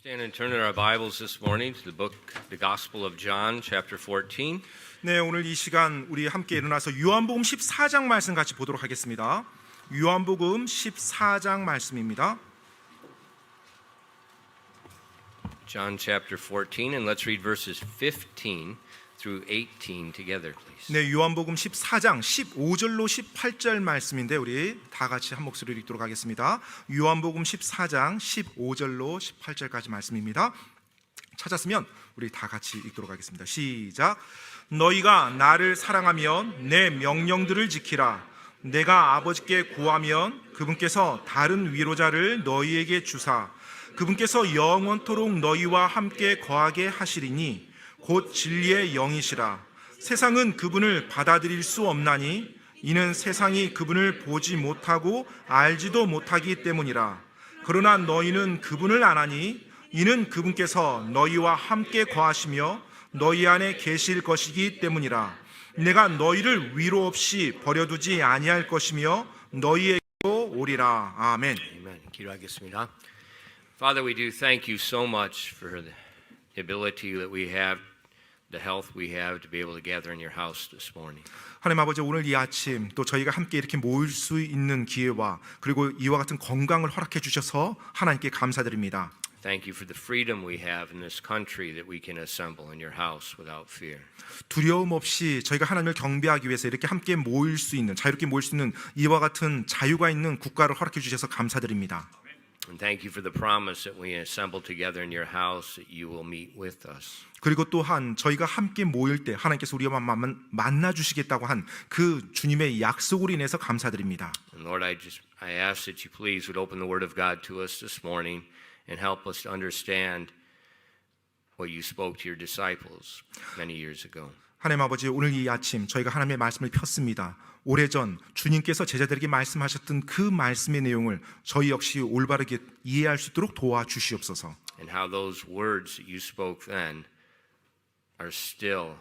Stand and turn in our Bibles this morning to the Gospel of John, chapter 14. 네, 오늘 이 시간 우리 함께 일어나서 요한복음 14장 말씀 같이 보도록 하겠습니다. 요한복음 14장 말씀입니다. John chapter 14, and let's read verses 15 through 18 together, please. 네, 요한복음 14장 15절로 18절 말씀인데 우리 다 같이 한 목소리로 읽도록 하겠습니다. 요한복음 14장 15절로 18절까지 말씀입니다. 찾았으면 우리 다 같이 읽도록 하겠습니다. 시작. 너희가 나를 사랑하면 내 명령들을 지키라. 내가 아버지께 구하면 그분께서 다른 위로자를 너희에게 주사 그분께서 영원토록 너희와 함께 거하게 하시리니 곧 진리의 영이시라. 세상은 그분을 받아들일 수 없나니 이는 세상이 그분을 보지 못하고 알지도 못하기 때문이라. 그러나 너희는 그분을 아나니 이는 그분께서 너희와 함께 거하시며 너희 안에 계실 것이기 때문이라. 내가 너희를 위로 없이 버려두지 아니할 것이며 너희에게로 오리라. 아멘. Amen. 기도하겠습니다. Father, we do thank you so much for the ability that we have, the health we have to be able to gather in your house this morning. 하나님 아버지, 오늘 이 아침 또 저희가 함께 이렇게 모일 수 있는 기회와 그리고 이와 같은 건강을 허락해 주셔서 하나님께 감사드립니다. Thank you for the freedom we have in this country that we can assemble in your house without fear. 두려움 없이 저희가 하나님을 경배하기 위해서 이렇게 함께 모일 수 있는, 자유롭게 모일 수 있는 이와 같은 자유가 있는 국가를 허락해 주셔서 감사드립니다. And thank you for the promise that we assemble together in your house that you will meet with us. 그리고 또한 저희가 함께 모일 때 하나님께서 우리와 만나 주시겠다고 한 그 주님의 약속으로 인해서 감사드립니다. And Lord, I ask that you please would open the word of God to us this morning and help us to understand what you spoke to your disciples many years ago. 하나님 아버지, 오늘 이 아침 저희가 하나님의 말씀을 폈습니다. 오래전 주님께서 제자들에게 말씀하셨던 그 말씀의 내용을 저희 역시 올바르게 이해할 수 있도록 도와주시옵소서. And how those words that you spoke then are still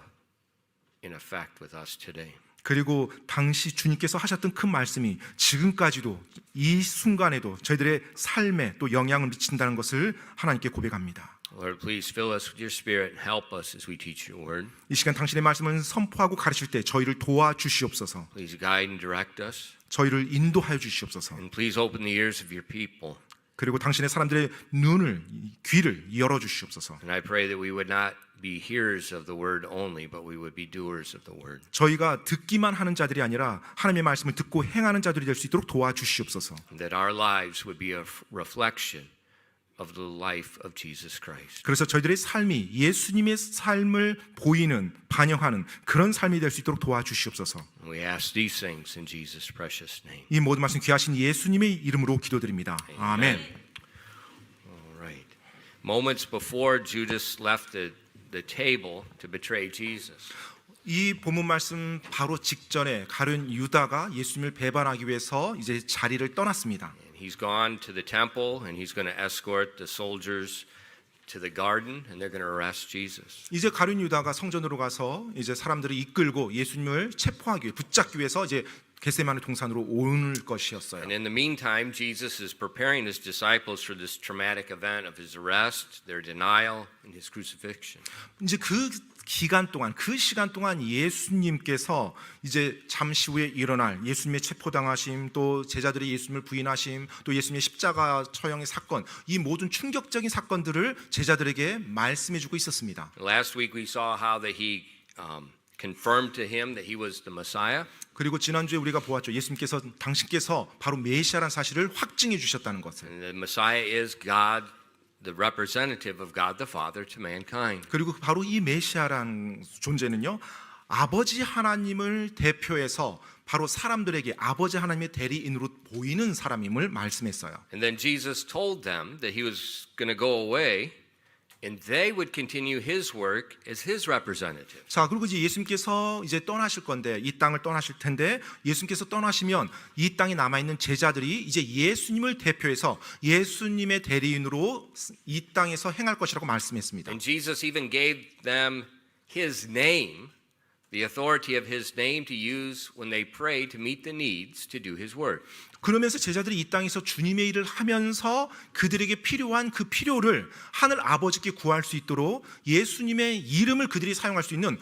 in effect with us today. 그리고 당시 주님께서 하셨던 그 말씀이 지금까지도 이 순간에도 저희들의 삶에 또 영향을 미친다는 것을 하나님께 고백합니다. Lord, please fill us with your spirit and help us as we teach your word. 이 시간 당신의 말씀을 선포하고 가르칠 때 저희를 도와주시옵소서. Please guide and direct us. 저희를 인도하여 주시옵소서. And please open the ears of your people. 그리고 당신의 사람들의 눈을, 귀를 열어 주시옵소서. And I pray that we would not be hearers of the word only, but we would be doers of the word. 저희가 듣기만 하는 자들이 아니라 하나님의 말씀을 듣고 행하는 자들이 될 수 있도록 도와주시옵소서. And that our lives would be a reflection of the life of Jesus Christ. 그래서 저희들의 삶이 예수님의 삶을 보이는, 반영하는 그런 삶이 될 수 있도록 도와주시옵소서. And we ask these things in Jesus' precious name. 이 모든 말씀 귀하신 예수님의 이름으로 기도드립니다. 아멘. All right. Moments before Judas left the table to betray Jesus. 이 본문 말씀 바로 직전에 가룟 유다가 예수님을 배반하기 위해서 이제 자리를 떠났습니다. He's gone to the temple and he's going to escort the soldiers to the garden and they're going to arrest Jesus. 이제 가룟 유다가 성전으로 가서 이제 사람들을 이끌고 예수님을 체포하기 위해 붙잡기 위해서 이제 겟세마네 동산으로 올 것이었어요. And in the meantime, Jesus is preparing his disciples for this traumatic event of his arrest, their denial, and his crucifixion. 이제 그 기간 동안, 그 시간 동안 예수님께서 이제 잠시 후에 일어날 예수님의 체포당하심, 또 제자들이 예수님을 부인하심, 또 예수님의 십자가 처형의 사건, 이 모든 충격적인 사건들을 제자들에게 말씀해주고 있었습니다. Last week we saw how that he confirmed to him that he was the Messiah. 그리고 지난주에 우리가 보았죠. 예수님께서 당신께서 바로 메시아라는 사실을 확증해 주셨다는 것을. And the Messiah is God, the representative of God the Father to mankind. 그리고 바로 이 메시아라는 존재는요, 아버지 하나님을 대표해서 바로 사람들에게 아버지 하나님의 대리인으로 보이는 사람임을 말씀했어요. And then Jesus told them that he was going to go away and they would continue his work as his representative. 자, 그리고 이제 예수님께서 이제 떠나실 건데, 이 땅을 떠나실 텐데, 예수님께서 떠나시면 이 땅에 남아 있는 제자들이 이제 예수님을 대표해서 예수님의 대리인으로 이 땅에서 행할 것이라고 말씀했습니다. And Jesus even gave them his name the authority of his name to use when they pray to meet the needs to do his word. 그러면서 제자들이 이 땅에서 주님의 일을 하면서 그들에게 필요한 그 필요를 하늘 아버지께 구할 수 있도록 예수님의 이름을 그들이 사용할 수 있는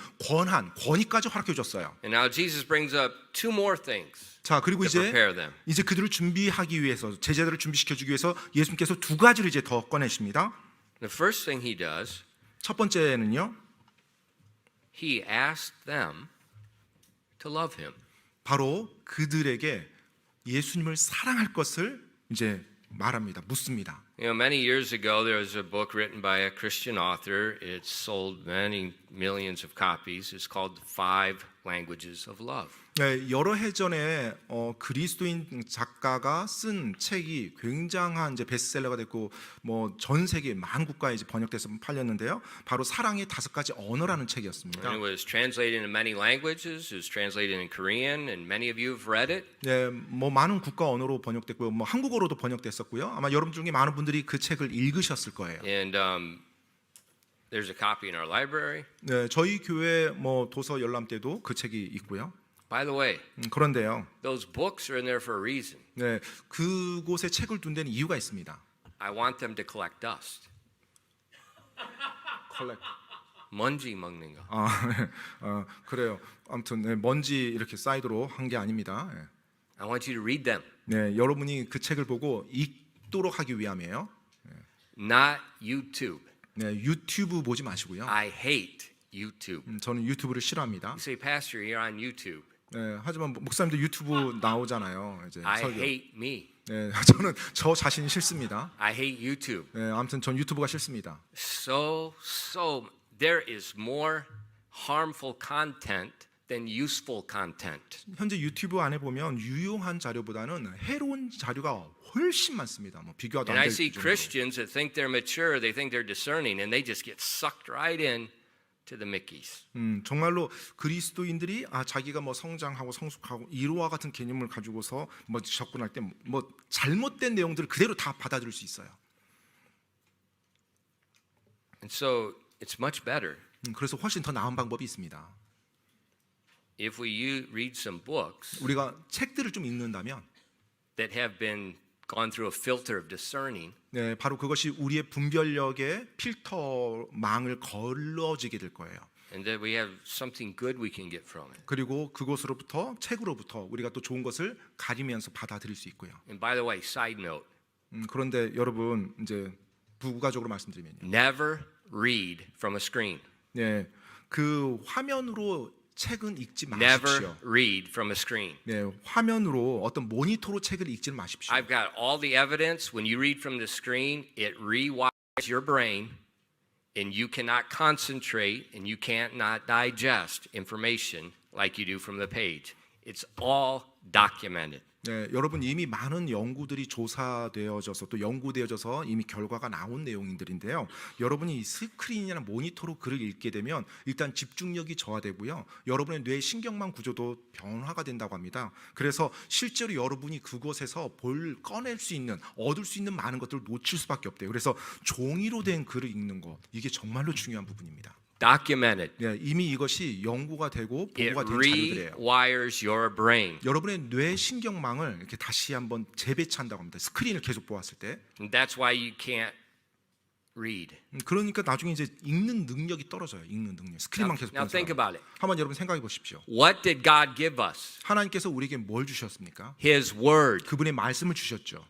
권위까지 허락해 줬어요. And now Jesus brings up two more things 자, 그리고 to prepare them. 이제 그들을 준비하기 위해서 제자들을 준비시켜 주기 위해서 예수님께서 두 가지를 이제 더 꺼내십니다. The first thing he does, 첫 번째는요. he asked them to love him. 바로 그들에게 예수님을 사랑할 것을 이제 말합니다. 묻습니다. You know, many years ago, there was a book written by a Christian author. It's sold many millions of copies. It's called The Five Languages of Love. 네, 여러 해 전에 그리스도인 작가가 쓴 책이 굉장한 이제 베스트셀러가 됐고 뭐 전 세계 많은 국가에 이제 번역돼서 팔렸는데요. 바로 사랑의 5가지 언어라는 책이었습니다. And it was translated into many languages. It was translated in Korean, and many of you have read it. 네, 뭐 많은 국가 언어로 번역됐고요. 뭐 한국어로도 번역됐었고요. 아마 여러분 중에 많은 분들이 그 책을 읽으셨을 거예요. And there's a copy in our library. 네, 저희 교회 뭐 도서 열람대도 그 책이 있고요. By the way, 그런데요. those books are in there for a reason. 네, 그곳에 책을 둔 데는 이유가 있습니다. I want them to collect dust. 먼지 먹는 거. 그래요. 아무튼 네, 먼지 이렇게 쌓이도록 한 게 아닙니다. 네. I want you to read them. 네, 여러분이 그 책을 보고 읽도록 하기 위함이에요. Not YouTube. 네, 유튜브 보지 마시고요. I hate YouTube. 저는 유튜브를 싫어합니다. You say, Pastor, you're on YouTube. 네, 하지만 목사님도 유튜브 나오잖아요. 이제 I 설교. hate me. 네, 저는 저 자신이 싫습니다. I hate YouTube. 네, 아무튼 전 유튜브가 싫습니다. So there is more harmful content than useful content. 현재 유튜브 안에 보면 유용한 자료보다는 해로운 자료가 훨씬 많습니다. 뭐 비교도 And 안 I 될 see 정도로. Christians that think they're mature, they think they're discerning, and they just get sucked right in to the Mickeys. 정말로 그리스도인들이 자기가 뭐 성장하고 성숙하고 이로와 같은 개념을 가지고서 뭐 접근할 때 뭐 잘못된 내용들을 그대로 다 받아들일 수 있어요. And so it's much better 그래서 훨씬 더 나은 방법이 있습니다. if we read some books 우리가 책들을 좀 읽는다면, that have been gone through a filter of discerning. 네, 바로 그것이 우리의 분별력의 필터망을 걸러지게 될 거예요. And that we have something good we can get from it. 그리고 그것으로부터 책으로부터 우리가 또 좋은 것을 가리면서 받아들일 수 있고요. And by the way, side note, 그런데 여러분 이제 부가적으로 말씀드리면요. never read from a screen. 네, 그 화면으로 책은 읽지 Never 마십시오. read from a screen. 네, 화면으로 어떤 모니터로 책을 읽지 마십시오. I've got all the evidence. When you read from the screen, it rewires your brain, and you cannot concentrate, and you can't not digest information like you do from the page. It's all documented. 네, 여러분 이미 많은 연구들이 조사되어져서 또 연구되어져서 이미 결과가 나온 내용들인데요. 여러분이 이 스크린이나 모니터로 글을 읽게 되면 일단 집중력이 저하되고요. 여러분의 뇌 신경망 구조도 변화가 된다고 합니다. 그래서 실제로 여러분이 그곳에서 꺼낼 수 있는, 얻을 수 있는 많은 것들을 놓칠 수밖에 없대요. 그래서 종이로 된 글을 읽는 것, 이게 정말로 중요한 부분입니다. Documented. 네, 이미 이것이 연구가 되고 It 보고가 된 자료들이에요. rewires your brain. 여러분의 뇌 신경망을 이렇게 다시 한번 재배치한다고 합니다. 스크린을 계속 보았을 때. And that's why you can't read. 그러니까 나중에 이제 읽는 능력이 떨어져요. 읽는 능력. 스크린만 계속 Now 보는 think 사람. about it. 한번 여러분 생각해 보십시오. What did God give us? 하나님께서 우리에게 뭘 주셨습니까? His word. 그분의 말씀을 주셨죠.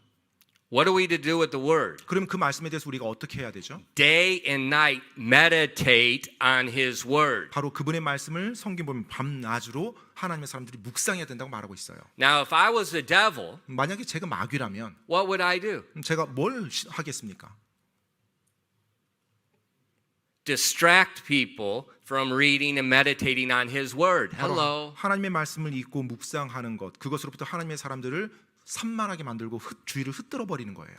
What are we to do with the word? 그럼 그 말씀에 대해서 우리가 어떻게 해야 되죠? Day and night meditate on his word. 바로 그분의 말씀을 성경 보면 밤낮으로 하나님의 사람들이 묵상해야 된다고 말하고 있어요. Now, if I was the devil, 만약에 제가 마귀라면 what would I do? 제가 뭘 하겠습니까? Distract people from reading and meditating on his word. 바로 Hello. 하나님의 말씀을 읽고 묵상하는 것, 그것으로부터 하나님의 사람들을 산만하게 만들고 주위를 흩뜨려 버리는 거예요.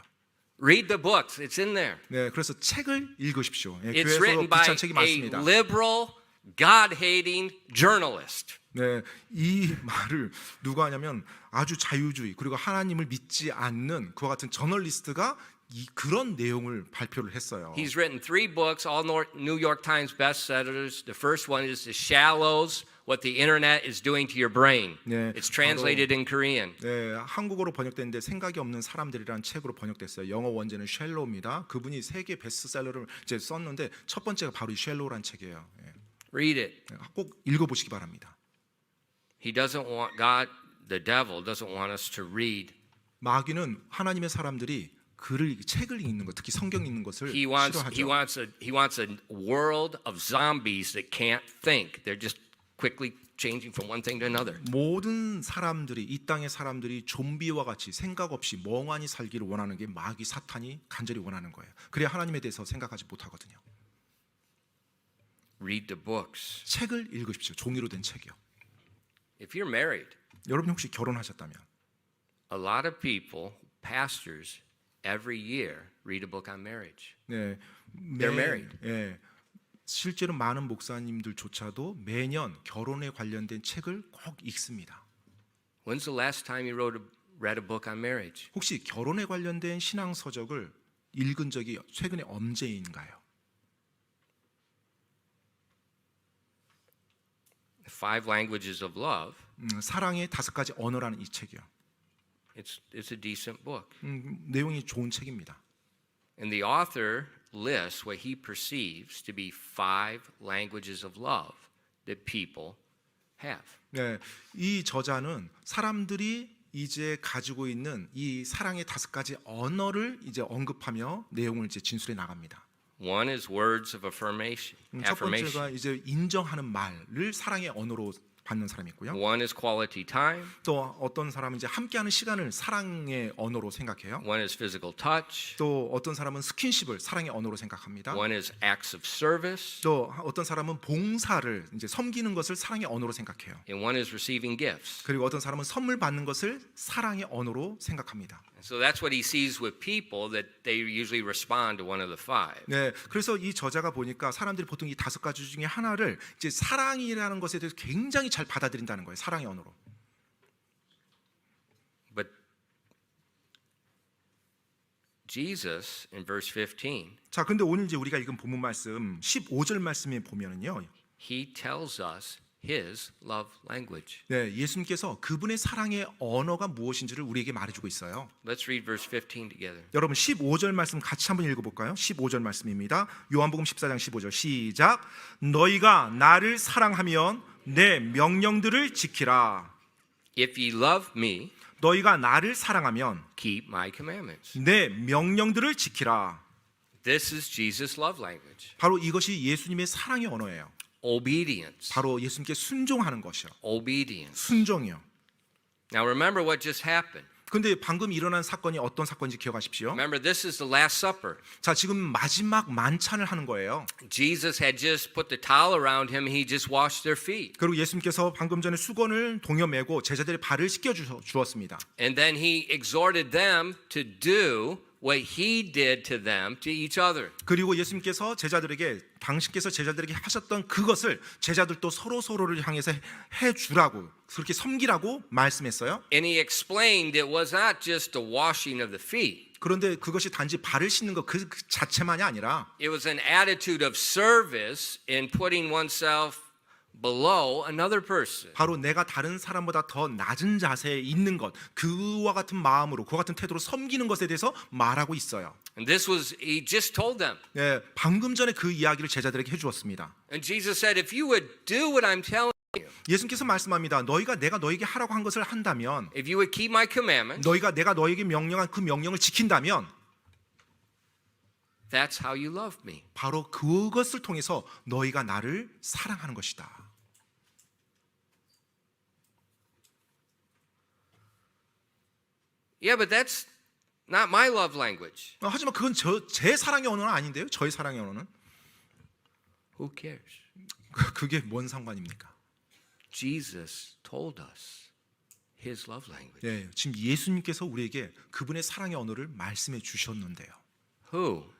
Read the books. It's in there. 네, 그래서 책을 읽으십시오. 예, It's 교회에서도 written by 비슷한 책이 a 많습니다. liberal, God-hating journalist. 네, 이 말을 누가 하냐면 아주 자유주의 그리고 하나님을 믿지 않는 그와 같은 저널리스트가 그런 내용을 발표를 했어요. He's written 3 books, all New York Times bestsellers. The first one is The Shallows what the internet is doing to your brain. 네, It's translated in Korean. 네, 한국어로 번역됐는데 생각이 없는 사람들이라는 책으로 번역됐어요. 영어 원제는 쉘로입니다. 그분이 세계 베스트셀러를 이제 썼는데 첫 번째가 바로 이 쉘로란 책이에요. 예, Read it. 꼭 읽어보시기 바랍니다. He doesn't want God, the devil doesn't want us to read. 마귀는 하나님의 사람들이 책을 읽는 것, 특히 성경 읽는 것을 He 싫어하죠. wants a world of zombies that can't think. They're just quickly changing from one thing to another. 모든 사람들이 이 땅의 사람들이 좀비와 같이 생각 없이 멍하니 살기를 원하는 게 마귀 사탄이 간절히 원하는 거예요. 그래야 하나님에 대해서 생각하지 못하거든요. Read the books. 책을 읽으십시오. 종이로 된 책이요. If you're married, 여러분 혹시 결혼하셨다면 a lot of people, pastors, every year read a book on marriage. 네, They're married. 예, 실제로 많은 목사님들조차도 매년 결혼에 관련된 책을 꼭 읽습니다. When's the last time you read a book on marriage? 혹시 결혼에 관련된 신앙 서적을 읽은 적이 최근에 언제인가요? The Five Languages of Love. 사랑의 5가지 언어라는 이 책이요. It's a decent book. 내용이 좋은 책입니다. And the author lists what he perceives to be 5 languages of love that people have. 네, 이 저자는 사람들이 이제 가지고 있는 이 사랑의 5가지 언어를 이제 언급하며 내용을 이제 진술해 나갑니다. One is words of affirmation. 첫 번째가 이제 인정하는 말을 사랑의 언어로 받는 사람이 있고요. One is quality time. 또 어떤 사람은 이제 함께하는 시간을 사랑의 언어로 생각해요. One is physical touch. 또 어떤 사람은 스킨십을 사랑의 언어로 생각합니다. One is acts of service. 또 어떤 사람은 봉사를 이제 섬기는 것을 사랑의 언어로 생각해요. And one is receiving gifts. 그리고 어떤 사람은 선물 받는 것을 사랑의 언어로 생각합니다. So that's what he sees with people that they usually respond to one of the 5. 네, 그래서 이 저자가 보니까 사람들이 보통 이 5가지 중에 하나를 이제 사랑이라는 것에 대해서 굉장히 잘 받아들인다는 거예요. 사랑의 언어로. But Jesus in verse 15, 자, 근데 오늘 이제 우리가 읽은 본문 말씀 15절 말씀에 보면은요. he tells us his love language. 네, 예수님께서 그분의 사랑의 언어가 무엇인지를 우리에게 말해주고 있어요. Let's read verse 15 together. 여러분 15절 말씀 같이 한번 읽어볼까요? 15절 말씀입니다. 요한복음 14장 15절 시작. 너희가 나를 사랑하면 내 명령들을 지키라. If ye love me, 너희가 나를 사랑하면 keep my commandments. 내 명령들을 지키라. This is Jesus' love language. 바로 이것이 예수님의 사랑의 언어예요. Obedience. 바로 예수님께 순종하는 것이요. Obedience. 순종이요. Now remember what just happened. 근데 방금 일어난 사건이 어떤 사건인지 기억하십시오. Remember, this is the Last Supper. 자, 지금 마지막 만찬을 하는 거예요. Jesus had just put the towel around him. He just washed their feet. 그리고 예수님께서 방금 전에 수건을 동여매고 제자들의 발을 씻겨 주었습니다. And then he exhorted them to do what he did to them to each other. 그리고 예수님께서 당신께서 제자들에게 하셨던 그것을 제자들도 서로를 향해서 해 주라고, 그렇게 섬기라고 말씀했어요. And he explained it was not just the washing of the feet. 그런데 그것이 단지 발을 씻는 것 그 자체만이 아니라 It was an attitude of service in putting oneself below another person. 바로 내가 다른 사람보다 더 낮은 자세에 있는 것, 그와 같은 마음으로, 그와 같은 태도로 섬기는 것에 대해서 말하고 있어요. And this was, he just told them. 네, 방금 전에 그 이야기를 제자들에게 해주었습니다. And Jesus said, if you would do what I'm telling you, 예수님께서 말씀합니다. 내가 너에게 하라고 한 것을 한다면, if you would keep my commandments, 내가 너에게 명령한 그 명령을 지킨다면, that's how you love me. 바로 그것을 통해서 너희가 나를 사랑하는 것이다. Yeah, but that's not my love language. 하지만 그건 제 사랑의 언어는 아닌데요. 저의 사랑의 언어는. Who cares? 그게 뭔 상관입니까? Jesus told us his love language. 네, 지금 예수님께서 우리에게 그분의 사랑의 언어를 말씀해 주셨는데요. Who?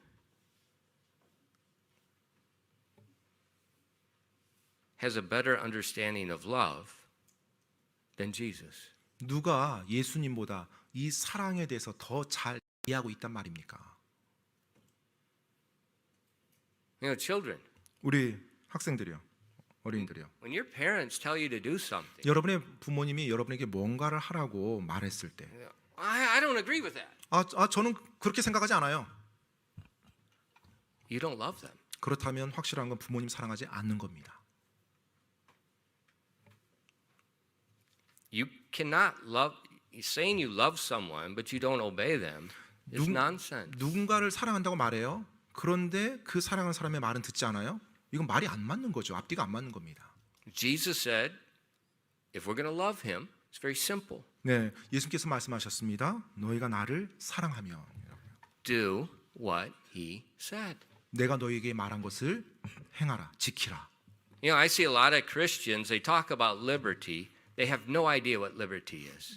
Has a better understanding of love than Jesus? 누가 예수님보다 이 사랑에 대해서 더 잘 이해하고 있단 말입니까? You know, children, 우리 학생들이요. 어린이들이요. When your parents tell you to do something, 여러분의 부모님이 여러분에게 뭔가를 하라고 말했을 때, I don't agree with that. 저는 그렇게 생각하지 않아요. You don't love them. 그렇다면 확실한 건 부모님 사랑하지 않는 겁니다. You cannot love. Saying you love someone, but you don't obey them is nonsense. 누군가를 사랑한다고 말해요. 그런데 그 사랑하는 사람의 말은 듣지 않아요. 이건 말이 안 맞는 거죠. 앞뒤가 안 맞는 겁니다. Jesus said, if we're going to love him, it's very simple. 네, 예수님께서 말씀하셨습니다. 너희가 나를 사랑하면 Do what he said. 내가 너희에게 말한 것을 행하라, 지키라. You know, I see a lot of Christians, they talk about liberty. They have no idea what liberty is.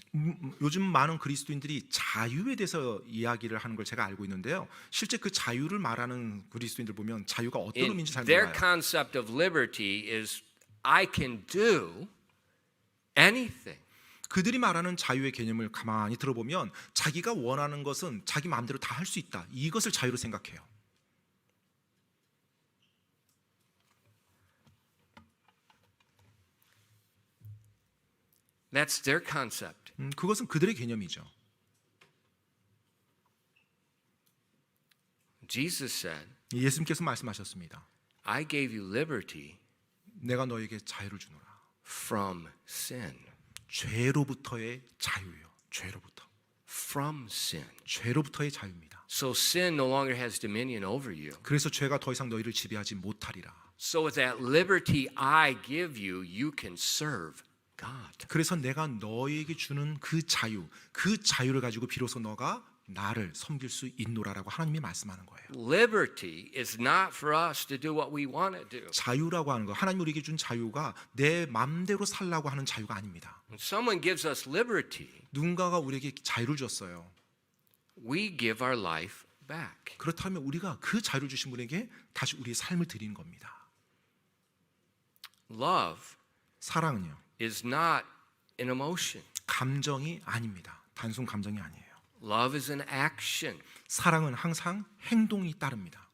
요즘 많은 그리스도인들이 자유에 대해서 이야기를 하는 걸 제가 알고 있는데요. 실제 그 자유를 말하는 그리스도인들 보면 자유가 어떤 In 의미인지 잘 their 몰라요. concept of liberty is I can do anything. 그들이 말하는 자유의 개념을 가만히 들어보면 자기가 원하는 것은 자기 마음대로 다 할 수 있다. 이것을 자유로 생각해요. That's their concept. 그것은 그들의 개념이죠. Jesus said, 예수님께서 말씀하셨습니다. I gave you liberty 내가 너에게 자유를 주노라. from sin. 죄로부터의 자유요. 죄로부터. From sin. 죄로부터의 자유입니다. So sin no longer has dominion over you. 그래서 죄가 더 이상 너희를 지배하지 못하리라. So with that liberty I give you, you can serve God. 그래서 내가 너에게 주는 그 자유를 가지고 비로소 너가 나를 섬길 수 있노라라고 하나님이 말씀하는 거예요. Liberty is not for us to do what we want to do. 자유라고 하는 거, 하나님 우리에게 준 자유가 내 맘대로 살라고 하는 자유가 아닙니다. When someone gives us liberty, 누군가가 우리에게 자유를 줬어요. we give our life back. 그렇다면 우리가 그 자유를 주신 분에게 다시 우리의 삶을 드리는 겁니다. Love 사랑은요, is not an emotion. 감정이 아닙니다. 단순 감정이 아니에요. Love is an action. 사랑은 항상 행동이 따릅니다.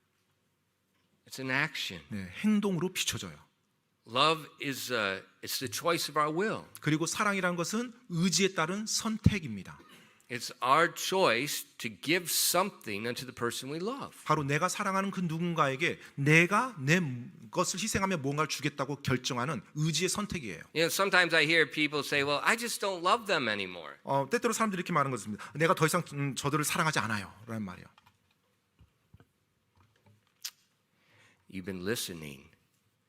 It's an action. 네, 행동으로 비춰져요. Love is it's the choice of our will. 그리고 사랑이라는 것은 의지에 따른 선택입니다. It's our choice to give something unto the person we love. 바로 내가 사랑하는 그 누군가에게 내가 내 것을 희생하며 뭔가를 주겠다고 결정하는 의지의 선택이에요. You know, sometimes I hear people say, "Well, I just don't love them anymore." 때때로 사람들이 이렇게 말하는 것입니다. 내가 더 이상 저들을 사랑하지 않아요. 라는 말이에요. You've been listening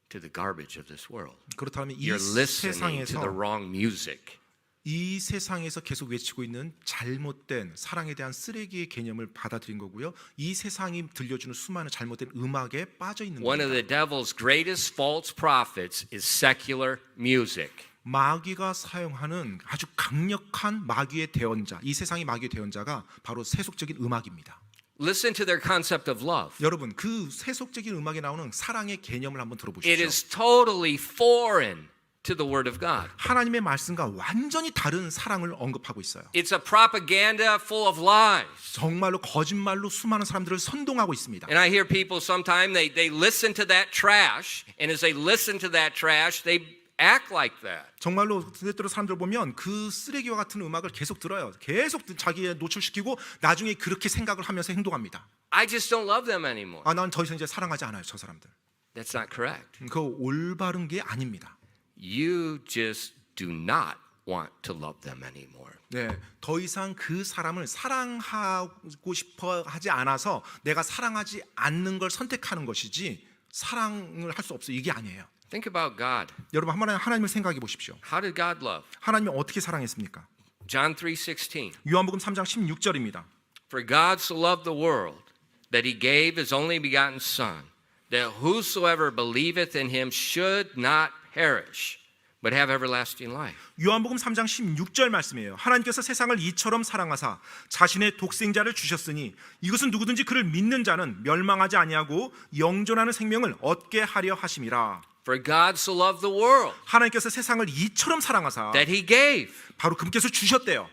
to the garbage of this world. 그렇다면 이 You're listening to the 세상에서 wrong music. 이 세상에서 계속 외치고 있는 잘못된 사랑에 대한 쓰레기의 개념을 받아들인 거고요. 이 세상이 들려주는 수많은 잘못된 음악에 빠져 있는 One of 겁니다. the devil's greatest false prophets is secular music. 마귀가 사용하는 아주 강력한 마귀의 대언자, 이 세상의 마귀의 대언자가 바로 세속적인 음악입니다. Listen to their concept of love. 여러분, 그 세속적인 음악에 나오는 사랑의 개념을 한번 It 들어보십시오. is totally foreign to the Word of God. 하나님의 말씀과 완전히 다른 사랑을 언급하고 있어요. It's a propaganda full of lies. 정말로 거짓말로 수많은 사람들을 선동하고 있습니다. And I hear people sometimes they listen to that trash, and as they listen to that trash, they act like that. 정말로 때때로 사람들 보면 그 쓰레기와 같은 음악을 계속 들어요. 계속 자기에 노출시키고 나중에 그렇게 생각을 하면서 행동합니다. I just don't love them anymore. 난 더 이상 이제 사랑하지 않아요, 저 사람들. That's not correct. 그 올바른 게 아닙니다. You just do not want to love them anymore. 네, 더 이상 그 사람을 사랑하고 싶어 하지 않아서 내가 사랑하지 않는 걸 선택하는 것이지 사랑을 할 수 없어 이게 아니에요. Think about God. 여러분 한번 하나님을 생각해 보십시오. How did God love? 하나님이 어떻게 사랑했습니까? John 3:16. 요한복음 3장 16절입니다. For God so loved the world that he gave his only begotten Son, that whosoever believeth in him should not perish, but have everlasting life. 요한복음 3장 16절 말씀이에요. 하나님께서 세상을 이처럼 사랑하사 자신의 독생자를 주셨으니 이것은 누구든지 그를 믿는 자는 멸망하지 아니하고 영존하는 생명을 얻게 하려 하심이라. For God so loved the world 하나님께서 세상을 이처럼 사랑하사 that he gave. 바로 그분께서 주셨대요.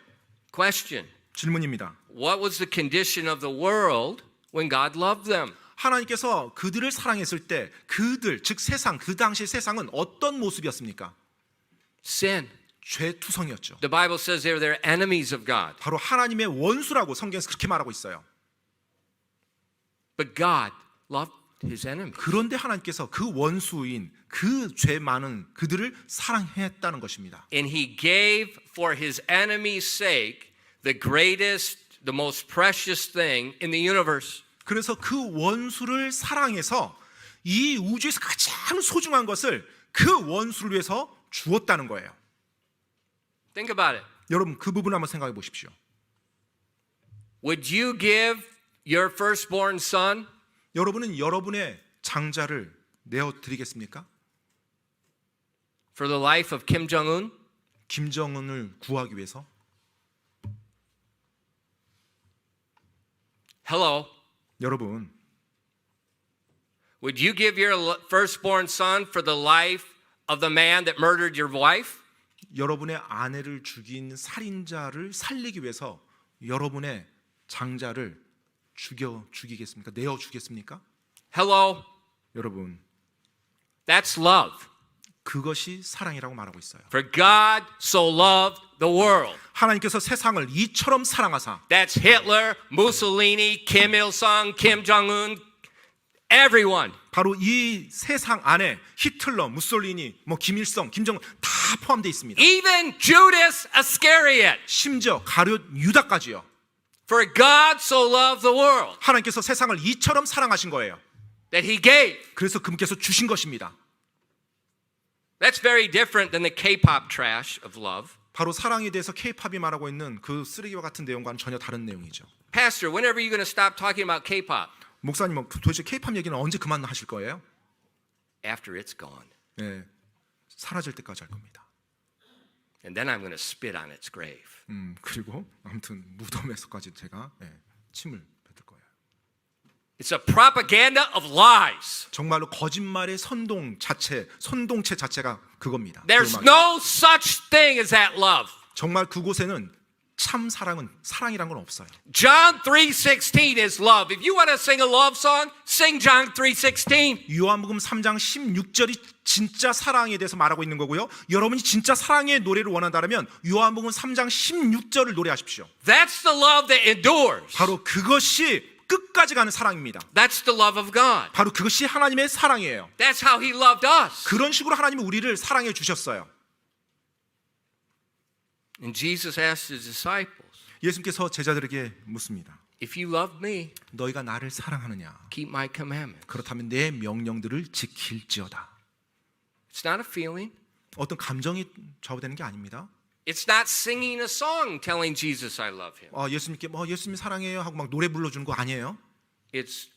Question. 질문입니다. What was the condition of the world when God loved them? 하나님께서 그들을 사랑했을 때 그들, 즉 세상, 그 당시 세상은 어떤 모습이었습니까? Sin. 죄투성이었죠. The Bible says they're enemies of God. 바로 하나님의 원수라고 성경에서 그렇게 말하고 있어요. But God loved his enemies. 그런데 하나님께서 그 원수인 그 죄 많은 그들을 사랑했다는 것입니다. And he gave for his enemies' sake the greatest, the most precious thing in the universe. 그래서 그 원수를 사랑해서 이 우주에서 가장 소중한 것을 그 원수를 위해서 주었다는 거예요. Think about it. 여러분 그 부분 한번 생각해 보십시오. Would you give your firstborn son 여러분은 여러분의 장자를 내어 드리겠습니까? for the life of Kim Jong-un? 김정은을 구하기 위해서? Hello. 여러분 Would you give your firstborn son for the life of the man that murdered your wife? 여러분의 아내를 죽인 살인자를 살리기 위해서 여러분의 장자를 죽이겠습니까? 내어 주겠습니까? Hello. 여러분 That's love. 그것이 사랑이라고 말하고 있어요. For God so loved the world. 하나님께서 세상을 이처럼 사랑하사 That's Hitler, Mussolini, Kim Il-sung, Kim Jong-un, everyone. 바로 이 세상 안에 히틀러, 무솔리니, 김일성, 김정은 다 포함되어 있습니다. Even Judas Iscariot. 심지어 가룟 유다까지요. For God so loved the world 하나님께서 세상을 이처럼 사랑하신 거예요. that he gave. 그래서 그분께서 주신 것입니다. That's very different than the K-pop trash of love. 바로 사랑에 대해서 K-팝이 말하고 있는 그 쓰레기와 같은 내용과는 전혀 다른 내용이죠. Pastor, when are you going to stop talking about K-pop? 목사님, 도대체 K-팝 얘기는 언제 그만하실 거예요? After it's gone. 네, 사라질 때까지 할 겁니다. And then I'm going to spit on its grave. 그리고 아무튼 무덤에서까지 제가 침을 뱉을 거예요. It's a propaganda of lies. 정말로 거짓말의 선동체 자체가 그겁니다. There's 그 음악이. no such thing as that love. 정말 그곳에는 참 사랑이란 건 없어요. John 3:16 is love. If you want to sing a love song, sing John 3:16. 요한복음 3장 16절이 진짜 사랑에 대해서 말하고 있는 거고요. 여러분이 진짜 사랑의 노래를 원한다면 요한복음 3장 16절을 노래하십시오. That's the love that endures. 바로 그것이 끝까지 가는 사랑입니다. That's the love of God. 바로 그것이 하나님의 사랑이에요. That's how he loved us. 그런 식으로 하나님은 우리를 사랑해 주셨어요. And Jesus asked his disciples, 예수님께서 제자들에게 묻습니다. if you love me, 너희가 나를 사랑하느냐? keep my commandments. 그렇다면 내 명령들을 지킬지어다. It's not a feeling. 어떤 감정이 좌우되는 게 아닙니다. It's not singing a song telling Jesus I love him. 예수님께 예수님 사랑해요 하고 막 노래 불러주는 거 아니에요. It's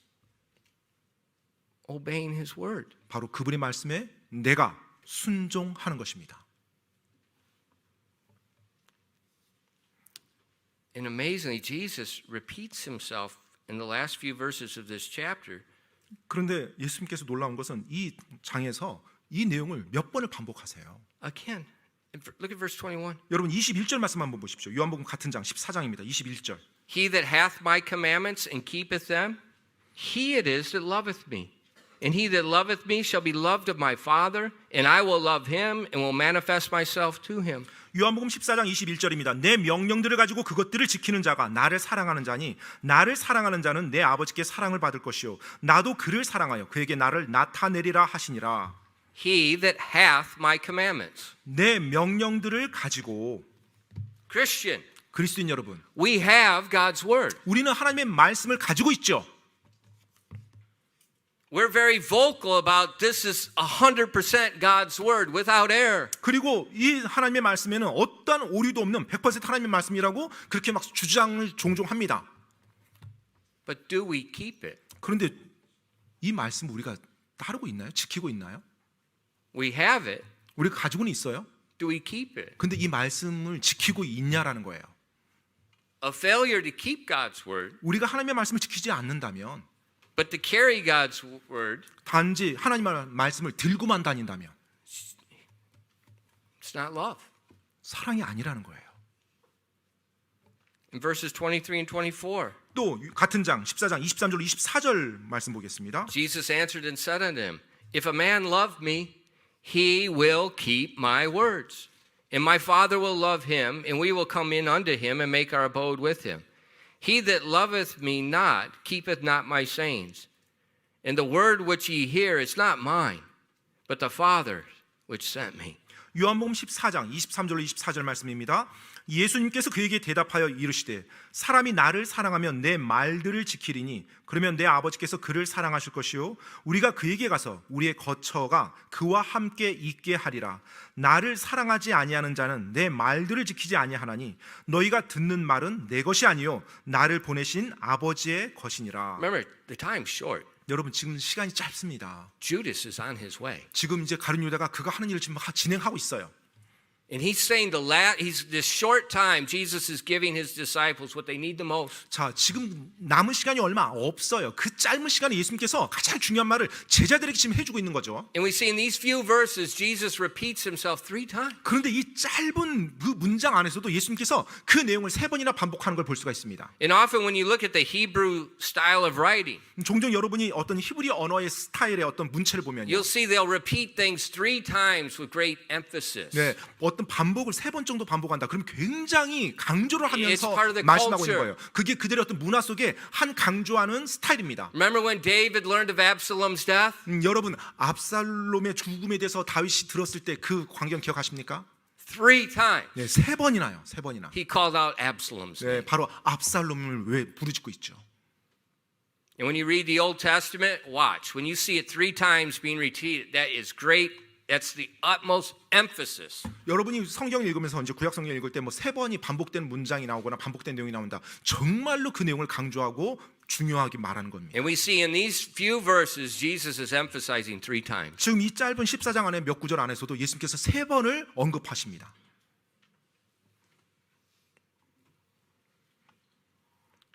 obeying his word. 바로 그분의 말씀에 내가 순종하는 것입니다. And amazingly, Jesus repeats himself in the last few verses of this chapter. 그런데 예수님께서 놀라운 것은 이 장에서 이 내용을 몇 번을 반복하세요. Again, look at verse 21. 여러분 21절 말씀 한번 보십시오. 요한복음 같은 장 14장입니다. 21절. He that hath my commandments and keepeth them, he it is that loveth me. And he that loveth me shall be loved of my Father, and I will love him and will manifest myself to him. 요한복음 14장 21절입니다. 내 명령들을 가지고 그것들을 지키는 자가 나를 사랑하는 자니 나를 사랑하는 자는 내 아버지께 사랑을 받을 것이요 나도 그를 사랑하여 그에게 나를 나타내리라 하시니라. He that hath my commandments. 내 명령들을 가지고 Christian, 그리스도인 여러분, we have God's word. 우리는 하나님의 말씀을 가지고 있죠. We're very vocal about this is 100% God's word without error. 그리고 이 하나님의 말씀에는 어떠한 오류도 없는 100% 하나님의 말씀이라고 그렇게 막 주장을 종종 합니다. But do we keep it? 그런데 이 말씀 우리가 따르고 있나요? 지키고 있나요? We have it. 우리가 가지고는 있어요. Do we keep it? 근데 이 말씀을 지키고 있냐라는 거예요. A failure to keep God's word, 우리가 하나님의 말씀을 지키지 않는다면, but to carry God's word, 단지 하나님의 말씀을 들고만 다닌다면 it's not love. 사랑이 아니라는 거예요. In verses 23 and 24. 또 같은 장 14장 23절로 24절 말씀 보겠습니다. Jesus answered and said unto him, If a man love me, he will keep my words. And my Father will love him, and we will come in unto him and make our abode with him. He that loveth me not keepeth not my sayings. And the word which ye hear is not mine, but the Father's which sent me. 요한복음 14장 23절로 24절 말씀입니다. 예수님께서 그에게 대답하여 이르시되 사람이 나를 사랑하면 내 말들을 지키리니 그러면 내 아버지께서 그를 사랑하실 것이요 우리가 그에게 가서 우리의 거처가 그와 함께 있게 하리라. 나를 사랑하지 아니하는 자는 내 말들을 지키지 아니하나니 너희가 듣는 말은 내 것이 아니요 나를 보내신 아버지의 것이니라. Remember, the time's short. 여러분 지금 시간이 짧습니다. Judas is on his way. 지금 이제 가룟 유다가 그가 하는 일을 지금 진행하고 있어요. And he's saying this short time, Jesus is giving his disciples what they need the most. 자, 지금 남은 시간이 얼마 없어요. 그 짧은 시간에 예수님께서 가장 중요한 말을 제자들에게 지금 해주고 있는 거죠. And we see in these few verses, Jesus repeats himself 3 times. 그런데 이 짧은 그 문장 안에서도 예수님께서 그 내용을 3번이나 반복하는 걸 볼 수가 있습니다. And often when you look at the Hebrew style of writing, 종종 여러분이 어떤 히브리 언어의 스타일의 어떤 문체를 보면요, you'll see they'll repeat things 3 times with great emphasis. 네, 어떤 반복을 3번 정도 반복한다. 그럼 굉장히 강조를 하면서 It's part of the 말씀하고 있는 culture. 거예요. 그게 그들의 어떤 문화 속에 한 강조하는 스타일입니다. Remember when David learned of Absalom's death? 여러분 압살롬의 죽음에 대해서 다윗이 들었을 때 그 광경 기억하십니까? 3 times. 네, 3번이나요. 3번이나. He called out Absalom's name. 네, 바로 압살롬을 왜 부르짖고 있죠. And when you read the Old Testament, watch. When you see it 3 times being repeated, that is great. That's the utmost emphasis. 여러분이 성경을 읽으면서 이제 구약 성경 읽을 때 뭐 3번이 반복된 문장이 나오거나 반복된 내용이 나온다. 정말로 그 내용을 강조하고 중요하게 말하는 겁니다. And we see in these few verses, Jesus is emphasizing 3 times. 지금 이 짧은 14장 안에 몇 구절 안에서도 예수님께서 3번을 언급하십니다.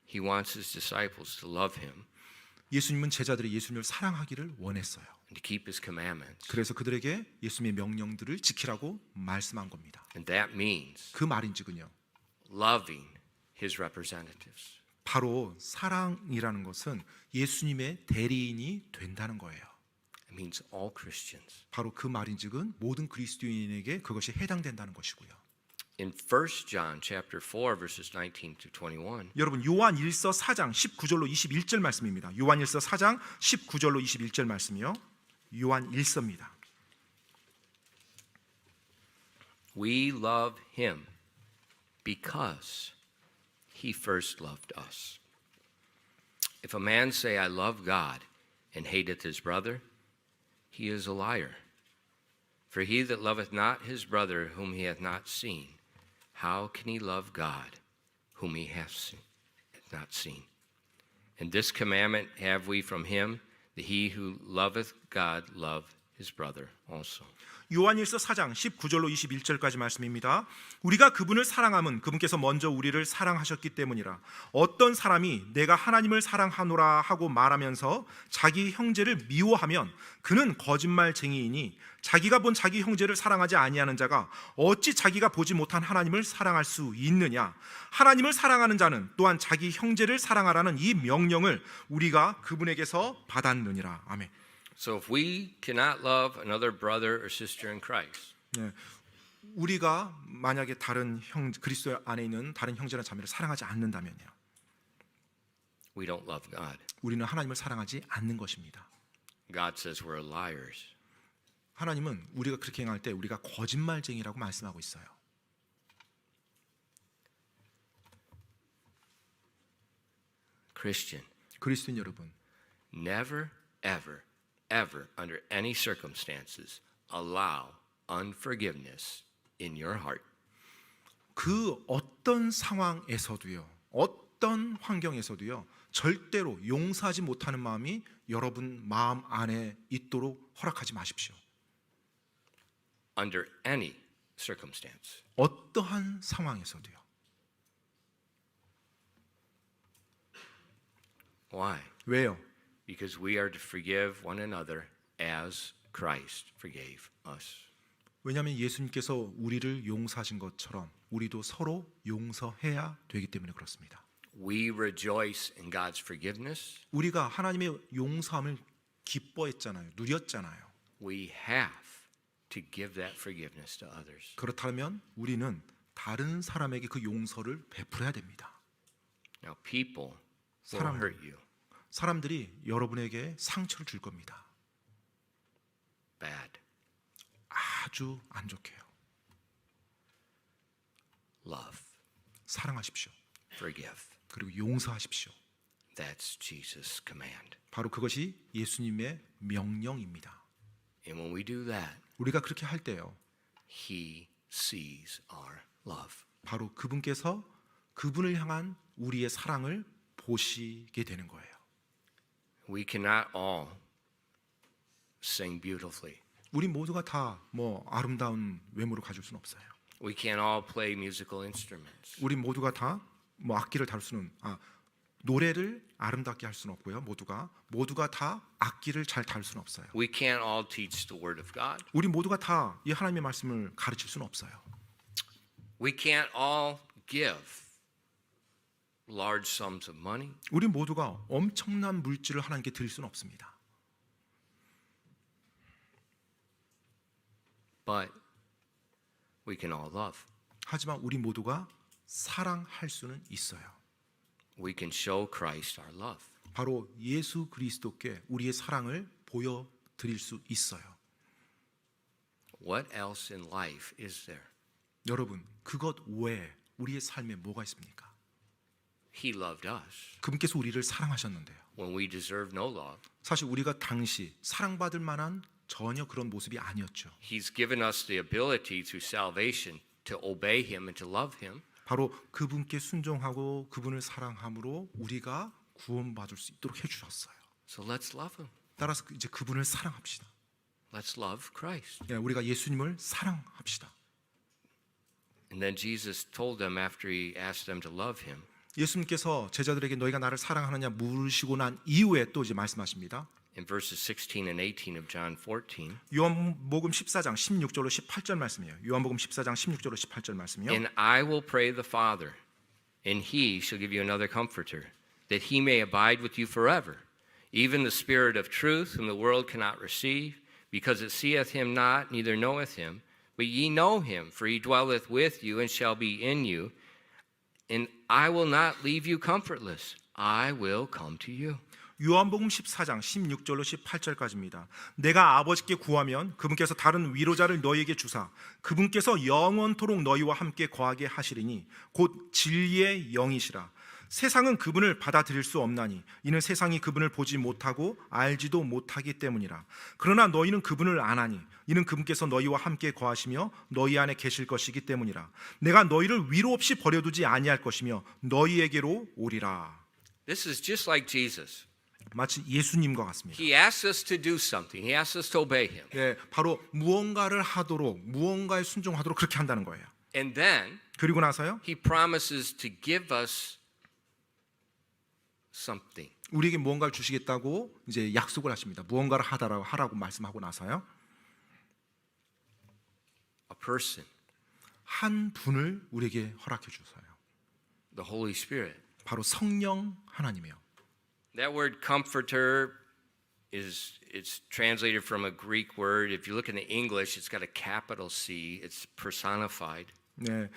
He wants his disciples to love him 예수님은 제자들이 예수님을 사랑하기를 원했어요. and to keep his commandments. 그래서 그들에게 예수님의 명령들을 지키라고 말씀한 겁니다. And that means 그 말인즉은요, loving his representatives. 바로 사랑이라는 것은 예수님의 대리인이 된다는 거예요. It means all Christians. 바로 그 말인즉은 모든 그리스도인에게 그것이 해당된다는 것이고요. In 1 John chapter 4 verses 19 to 21, 여러분 요한일서 4장 19절로 21절 말씀입니다. 요한일서 4장 19절로 21절 말씀이요. 요한일서입니다. we love him because he first loved us. If a man say, I love God, and hateth his brother, he is a liar. For he that loveth not his brother whom he hath not seen, how can he love God whom he hath not seen? And this commandment have we from him, that he who loveth God love his brother also. 요한일서 4장 19절로 21절까지 말씀입니다. 우리가 그분을 사랑함은 그분께서 먼저 우리를 사랑하셨기 때문이라. 어떤 사람이 내가 하나님을 사랑하노라 하고 말하면서 자기 형제를 미워하면 그는 거짓말쟁이이니 자기가 본 자기 형제를 사랑하지 아니하는 자가 어찌 자기가 보지 못한 하나님을 사랑할 수 있느냐. 하나님을 사랑하는 자는 또한 자기 형제를 사랑하라는 이 명령을 우리가 그분에게서 받았느니라. 아멘. So if we cannot love another brother or sister in Christ, 네, 우리가 만약에 다른 그리스도 안에 있는 다른 형제나 자매를 사랑하지 않는다면요, we don't love God. 우리는 하나님을 사랑하지 않는 것입니다. God says we're liars. 하나님은 우리가 그렇게 행할 때 우리가 거짓말쟁이라고 말씀하고 있어요. Christian, 그리스도인 여러분, never, ever, under any circumstances, allow unforgiveness in your heart. 그 어떤 상황에서도요, 어떤 환경에서도요, 절대로 용서하지 못하는 마음이 여러분 마음 안에 있도록 허락하지 마십시오. Under any circumstance. 어떠한 상황에서도요. Why? 왜요? Because we are to forgive one another as Christ forgave us. 왜냐하면 예수님께서 우리를 용서하신 것처럼 우리도 서로 용서해야 되기 때문에 그렇습니다. We rejoice in God's forgiveness. 우리가 하나님의 용서함을 기뻐했잖아요. 누렸잖아요. We have to give that forgiveness to others. 그렇다면 우리는 다른 사람에게 그 용서를 베풀어야 됩니다. Now, people will 사람- hurt you 사람들이 여러분에게 상처를 줄 겁니다. bad. 아주 안 좋게요. Love, 사랑하십시오. forgive. 그리고 용서하십시오. That's Jesus' command. 바로 그것이 예수님의 명령입니다. And when we do that, 우리가 그렇게 할 때요, He sees our love. 바로 그분께서 그분을 향한 우리의 사랑을 보시게 되는 거예요. We cannot all sing beautifully. 우리 모두가 다 뭐 아름다운 외모를 가질 수는 없어요. We can't all play musical instruments. 우리 모두가 다 뭐 악기를 다룰 수는 노래를 아름답게 할 수는 없고요. 모두가 다 악기를 잘 다룰 수는 없어요. We can't all teach the Word of God. 우리 모두가 다 이 하나님의 말씀을 가르칠 수는 없어요. We can't all give large sums of money. 우리 모두가 엄청난 물질을 하나님께 드릴 수는 없습니다. But we can all love. 하지만 우리 모두가 사랑할 수는 있어요. We can show Christ our love. 바로 예수 그리스도께 우리의 사랑을 보여드릴 수 있어요. What else in life is there? 여러분, 그것 외에 우리의 삶에 뭐가 있습니까? He loved us 그분께서 우리를 사랑하셨는데요. when we deserve no love. 사실 우리가 당시 사랑받을 만한 전혀 그런 모습이 아니었죠. He's given us the ability through salvation to obey Him and to love Him. 바로 그분께 순종하고 그분을 사랑함으로 우리가 구원받을 수 있도록 해주셨어요. So let's love Him. 따라서 이제 그분을 사랑합시다. Let's love Christ. 우리가 예수님을 사랑합시다. And then Jesus told them after He asked them to love Him, 예수님께서 제자들에게 너희가 나를 사랑하느냐 물으시고 난 이후에 또 이제 말씀하십니다. in verses 16 and 18 of John 14, 요한복음 14장 16절로 18절 말씀이에요. 요한복음 14장 16절로 18절 말씀이요. And I will pray the Father, and He shall give you another comforter, that He may abide with you forever, even the Spirit of truth, whom the world cannot receive, because it seeth Him not, neither knoweth Him. But ye know Him, for He dwelleth with you, and shall be in you. And I will not leave you comfortless. I will come to you. 요한복음 14장 16절로 18절까지입니다. 내가 아버지께 구하면 그분께서 다른 위로자를 너희에게 주사 그분께서 영원토록 너희와 함께 거하게 하시리니 곧 진리의 영이시라. 세상은 그분을 받아들일 수 없나니 이는 세상이 그분을 보지 못하고 알지도 못하기 때문이라. 그러나 너희는 그분을 아나니 이는 그분께서 너희와 함께 거하시며 너희 안에 계실 것이기 때문이라. 내가 너희를 위로 없이 버려두지 아니할 것이며 너희에게로 오리라. This is just like Jesus. 마치 예수님과 같습니다. He asks us to do something. He asks us to obey Him. 네, 바로 무언가를 하도록 무언가에 순종하도록 그렇게 한다는 거예요. And then 그리고 나서요, He promises to give us something. 우리에게 무언가를 주시겠다고 이제 약속을 하십니다. 무언가를 하라고 말씀하고 나서요, A person, 한 분을 우리에게 허락해 주세요. the Holy Spirit. 바로 성령 하나님이요. That word comforter it's translated from a Greek word. If you look in the English, it's got a capital C. It's personified. 네,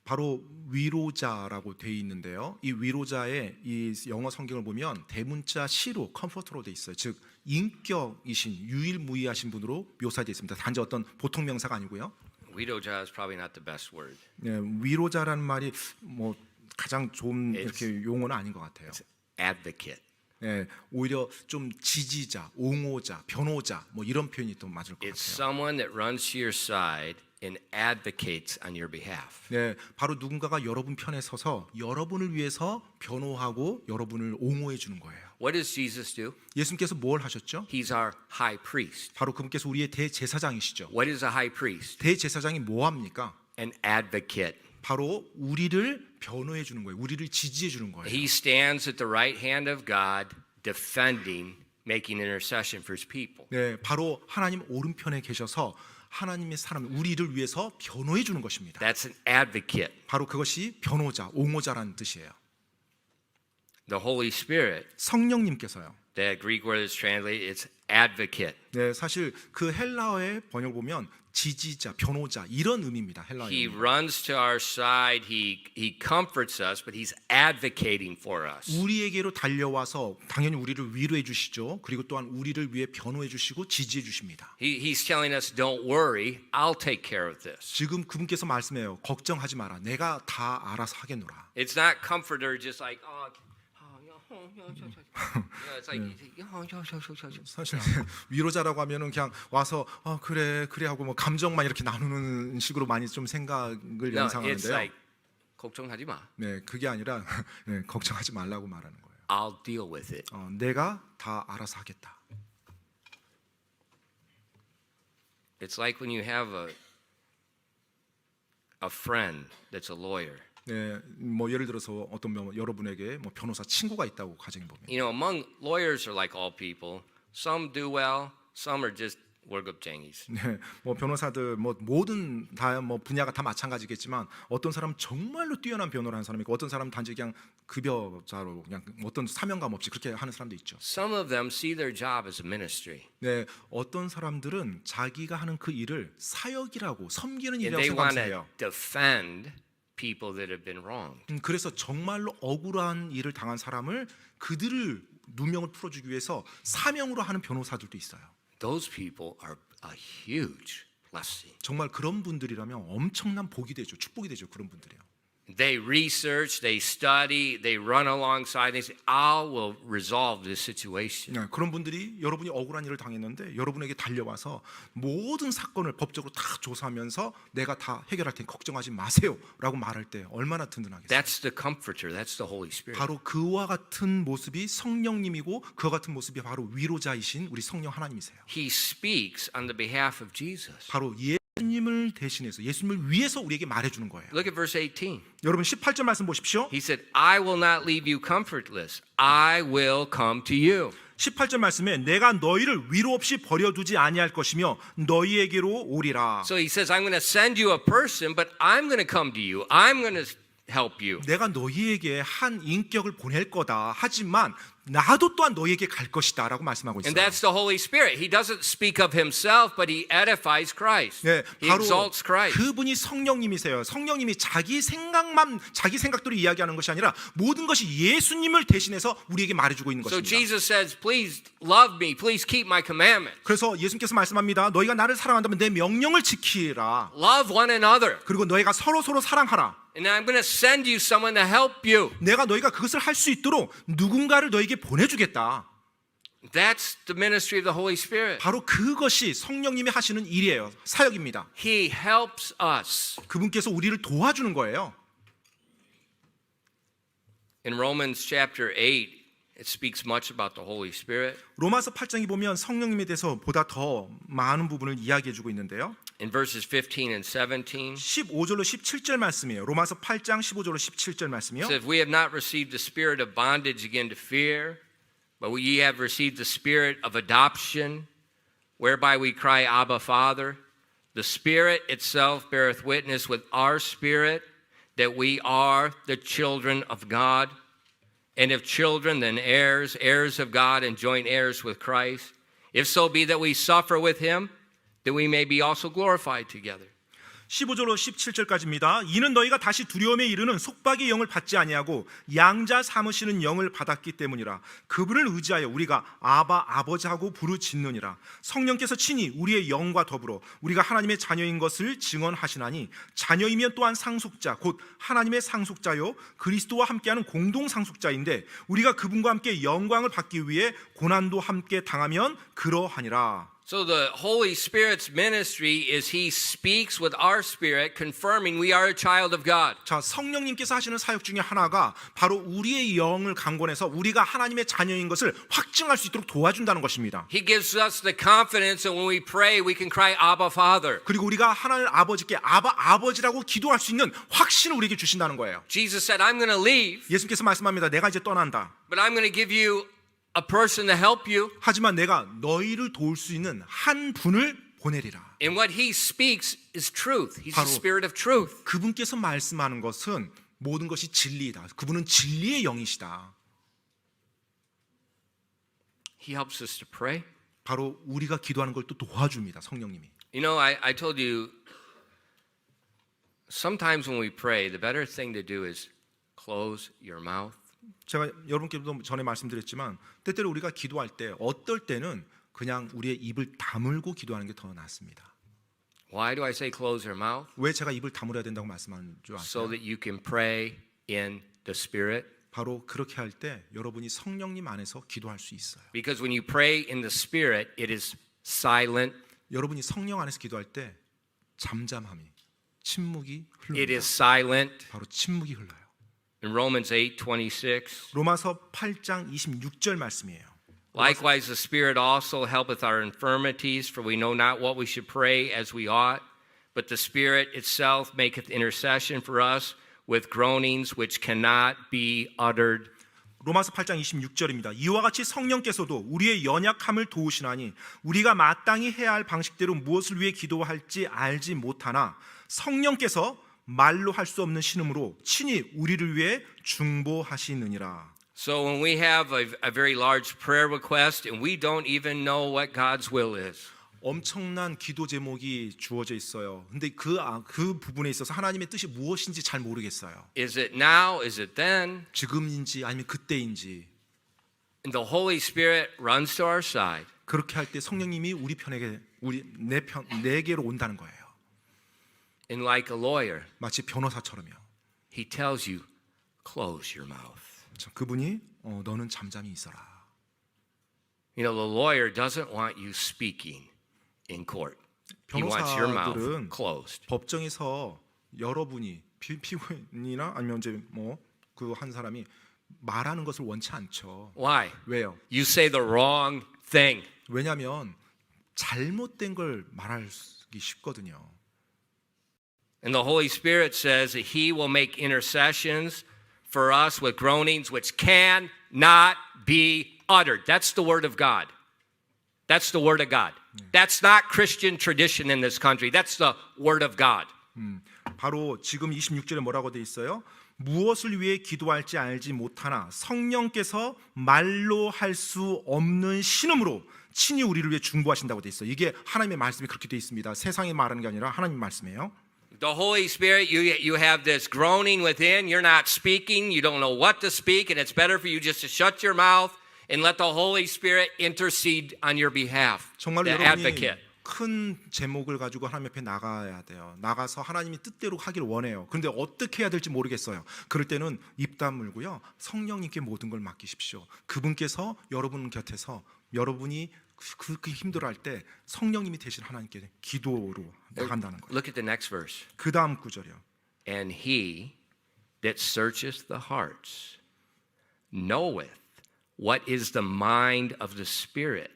바로 위로자라고 돼 있는데요. 이 위로자의 이 영어 성경을 보면 대문자 C로 컴포터로 돼 있어요. 즉 인격이신 유일무이하신 분으로 묘사되어 있습니다. 단지 어떤 보통 명사가 아니고요. Widoja is probably not the best word. 네, 위로자라는 말이 뭐 가장 좋은 이렇게 용어는 아닌 것 같아요. Advocate. 네, 오히려 좀 지지자, 옹호자, 변호자 뭐 이런 표현이 더 맞을 것 It's 같아요. someone that runs to your side and advocates on your behalf. 네, 바로 누군가가 여러분 편에 서서 여러분을 위해서 변호하고 여러분을 옹호해 주는 거예요. What does Jesus do? 예수님께서 뭘 하셨죠? He's our high priest. 바로 그분께서 우리의 대제사장이시죠. What is a high priest? 대제사장이 뭐 합니까? An advocate. 바로 우리를 변호해 주는 거예요. 우리를 지지해 주는 거예요. He stands at the right hand of God, defending, making intercession for His people. 네, 바로 하나님 오른편에 계셔서 하나님의 사람 우리를 위해서 변호해 주는 것입니다. That's an advocate. 바로 그것이 변호자, 옹호자라는 뜻이에요. The Holy Spirit, 성령님께서요. that Greek word is translated, it's advocate. 네, 사실 그 헬라어의 번역 보면 지지자, 변호자 이런 의미입니다. 헬라어. He runs to our side, he comforts us, but he's advocating for us. 우리에게로 달려와서 당연히 우리를 위로해 주시죠. 그리고 또한 우리를 위해 변호해 주시고 지지해 주십니다. He's telling us, don't worry, I'll take care of this. 지금 그분께서 말씀해요. 걱정하지 마라. 내가 다 알아서 하겠노라. It's not comforter just like, it's like, 사실 위로자라고 하면은 그냥 와서 그래 하고 뭐 감정만 이렇게 나누는 식으로 많이 좀 생각을 no, it's 연상하는데요. like, 걱정하지 마. 네, 그게 아니라 네, 걱정하지 말라고 말하는 거예요. I'll deal with it. 내가 다 알아서 하겠다. It's like when you have a friend that's a lawyer. 네, 뭐 예를 들어서 여러분에게 뭐 변호사 친구가 있다고 가정해 보면, You know, among lawyers are like all people. Some do well, some are just 월급쟁이s. 네, 뭐 변호사들 뭐 모든 다 뭐 분야가 다 마찬가지겠지만 어떤 사람은 정말로 뛰어난 변호를 하는 사람이 있고 어떤 사람은 단지 그냥 급여자로 그냥 어떤 사명감 없이 그렇게 하는 사람도 있죠. Some of them see their job as a ministry. 네, 어떤 사람들은 자기가 하는 그 일을 사역이라고 섬기는 And 일이라고 they want 생각해요. to defend people that have been wronged. 그래서 정말로 억울한 일을 당한 사람을 그들을 누명을 풀어주기 위해서 사명으로 하는 변호사들도 있어요. Those people are a huge blessing. 정말 그런 분들이라면 엄청난 복이 되죠. 축복이 되죠. 그런 분들이요. They research, they study, they run alongside. They say, "I will resolve this situation." 네, 그런 분들이 여러분이 억울한 일을 당했는데 여러분에게 달려와서 모든 사건을 법적으로 다 조사하면서 내가 다 해결할 테니 걱정하지 마세요라고 말할 때 얼마나 든든하겠어요. That's the comforter. That's the Holy Spirit. 바로 그와 같은 모습이 성령님이고 그와 같은 모습이 바로 위로자이신 우리 성령 하나님이세요. He speaks on the behalf of Jesus. 바로 예수님을 대신해서 예수님을 위해서 우리에게 말해주는 거예요. Look at verse 18. 여러분 18절 말씀 보십시오. He said, "I will not leave you comfortless. I will come to you." 18절 말씀에 내가 너희를 위로 없이 버려두지 아니할 것이며 너희에게로 오리라. So he says, "I'm going to send you a person, but I'm going to come to you. I'm going to help you." 내가 너희에게 한 인격을 보낼 거다. 하지만 나도 또한 너희에게 갈 것이다 라고 말씀하고 And 있어요. that's the Holy Spirit. He doesn't speak of himself, but he edifies Christ. 네, He 바로 exalts Christ. 그분이 성령님이세요. 성령님이 자기 생각대로 이야기하는 것이 아니라 모든 것이 예수님을 대신해서 우리에게 말해주고 있는 So 것입니다. Jesus says, "Please love me. Please keep my commandments. 그래서 예수님께서 말씀합니다. 너희가 나를 사랑한다면 내 명령을 지키라. Love one another. 그리고 너희가 서로 사랑하라. And I'm going to send you someone to help you." 내가 너희가 그것을 할 수 있도록 누군가를 너희에게 보내주겠다. That's the ministry of the Holy Spirit. 바로 그것이 성령님이 하시는 일이에요. 사역입니다. He helps us. 그분께서 우리를 도와주는 거예요. In Romans chapter 8, it speaks much about the Holy Spirit. 로마서 8장에 보면 성령님에 대해서 보다 더 많은 부분을 이야기해주고 있는데요. In verses 15 and 17, 15절로 17절 말씀이에요. 로마서 8장 15절로 17절 말씀이요. it says, "We have not received the spirit of bondage again to fear, but we have received the spirit of adoption, whereby we cry, Abba, Father. The Spirit itself beareth witness with our spirit that we are the children of God. And if children, then heirs, heirs of God, and joint heirs with Christ. If so be that we suffer with him, that we may be also glorified together." 15절로 17절까지입니다. 이는 너희가 다시 두려움에 이르는 속박의 영을 받지 아니하고 양자 삼으시는 영을 받았기 때문이라. 그분을 의지하여 우리가 아바 아버지하고 부르짖느니라. 성령께서 친히 우리의 영과 더불어 우리가 하나님의 자녀인 것을 증언하시나니 자녀이면 또한 상속자 곧 하나님의 상속자요 그리스도와 함께하는 공동 상속자인데 우리가 그분과 함께 영광을 받기 위해 고난도 함께 당하면 그러하니라. So the Holy Spirit's ministry is he speaks with our spirit, confirming we are a child of God. 자, 성령님께서 하시는 사역 중에 하나가 바로 우리의 영을 강권해서 우리가 하나님의 자녀인 것을 확증할 수 있도록 도와준다는 것입니다. He gives us the confidence that when we pray, we can cry, Abba, Father. 그리고 우리가 하나님 아버지께 아버지라고 기도할 수 있는 확신을 우리에게 주신다는 거예요. Jesus said, "I'm going to leave, 예수님께서 말씀합니다. 내가 이제 떠난다. but I'm going to give you a person to help you. 하지만 내가 너희를 도울 수 있는 한 분을 보내리라. And what he speaks is truth. He's the 바로 spirit of truth. 그분께서 말씀하는 것은 모든 것이 진리이다. 그분은 진리의 영이시다. He helps us to pray. 바로 우리가 기도하는 걸 또 도와줍니다. 성령님이. You know, I told you, sometimes when we pray, the better thing to do is close your mouth. 제가 여러분께도 전에 말씀드렸지만 때때로 우리가 기도할 때 어떨 때는 그냥 우리의 입을 다물고 기도하는 게 더 낫습니다. Why do I say close your mouth? 왜 제가 입을 다물어야 된다고 말씀하는 줄 So 아세요? that you can pray in the Spirit. 바로 그렇게 할 때 여러분이 성령님 안에서 기도할 수 있어요. Because when you pray in the Spirit, it is silent, 여러분이 성령 안에서 기도할 때 잠잠함이, 침묵이 it 흐릅니다. is silent. 바로 침묵이 흘러요. In Romans 8:26, 로마서 8장 26절 말씀이에요. likewise the Spirit also helpeth our infirmities, for we know not what we should pray as we ought, but the Spirit itself maketh intercession for us with groanings which cannot be uttered. 로마서 8장 26절입니다. 이와 같이 성령께서도 우리의 연약함을 도우시나니 우리가 마땅히 해야 할 방식대로 무엇을 위해 기도할지 알지 못하나 성령께서 말로 할 수 없는 신음으로 친히 우리를 위해 중보하시느니라. So when we have a very large prayer request and we don't even know what God's will is, 엄청난 기도 제목이 주어져 있어요. 근데 그 부분에 있어서 하나님의 뜻이 무엇인지 잘 모르겠어요. is it now? Is it then? 지금인지 아니면 그때인지. And the Holy Spirit runs to our side. 그렇게 할 때 성령님이 우리 편에게 내게로 온다는 거예요. And like a lawyer, 마치 변호사처럼요. he tells you, close your mouth. 그분이 너는 잠잠히 있어라. You know, the lawyer doesn't want you speaking in court. He wants your mouth 변호사들은 closed. 법정에서 여러분이 피고인이나 아니면 이제 뭐 그 한 사람이 말하는 것을 원치 않죠. Why? 왜요? You say the wrong thing. 왜냐하면 잘못된 걸 말하기 쉽거든요. And the Holy Spirit says that he will make intercessions for us with groanings which cannot be uttered. That's the word of God. That's the word of God. That's not Christian tradition in this country. That's the word of God. 바로 지금 26절에 뭐라고 돼 있어요? 무엇을 위해 기도할지 알지 못하나 성령께서 말로 할 수 없는 신음으로 친히 우리를 위해 중보하신다고 돼 있어요. 이게 하나님의 말씀이 그렇게 돼 있습니다. 세상이 말하는 게 아니라 하나님의 말씀이에요. The Holy Spirit, you have this groaning within. You're not speaking. You don't know what to speak. And it's better for you just to shut your mouth and let the Holy Spirit intercede on your behalf. 정말로 The 여러분이 advocate. 큰 제목을 가지고 하나님 앞에 나가야 돼요. 나가서 하나님이 뜻대로 하기를 원해요. 그런데 어떻게 해야 될지 모르겠어요. 그럴 때는 입 다물고요. 성령님께 모든 걸 맡기십시오. 그분께서 여러분 곁에서 여러분이 그렇게 힘들어할 때 성령님이 대신 하나님께 기도로 나간다는 거예요. Look at the next verse. 그 다음 구절이요. And he that searcheth the hearts knoweth what is the mind of the Spirit,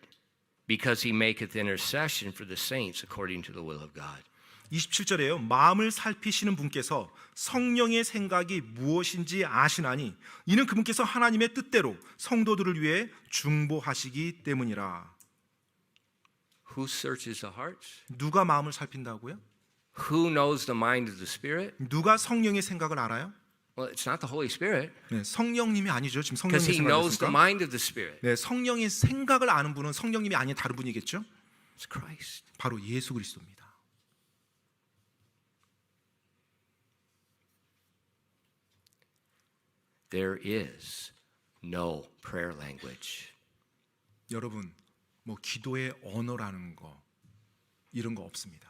because he maketh intercession for the saints according to the will of God. 27절에요. 마음을 살피시는 분께서 성령의 생각이 무엇인지 아시나니 이는 그분께서 하나님의 뜻대로 성도들을 위해 중보하시기 때문이라. Who searches the hearts? 누가 마음을 살핀다고요? Who knows the mind of the Spirit? 누가 성령의 생각을 알아요? Well, it's not the Holy Spirit, 네, 성령님이 아니죠. 지금 because 성령의 he 생각을 knows the 했으니까. mind of the Spirit. 네, 성령의 생각을 아는 분은 성령님이 아닌 다른 분이겠죠. It's Christ. 바로 예수 그리스도입니다. There is no prayer language. 여러분, 뭐 기도의 언어라는 거 이런 거 없습니다.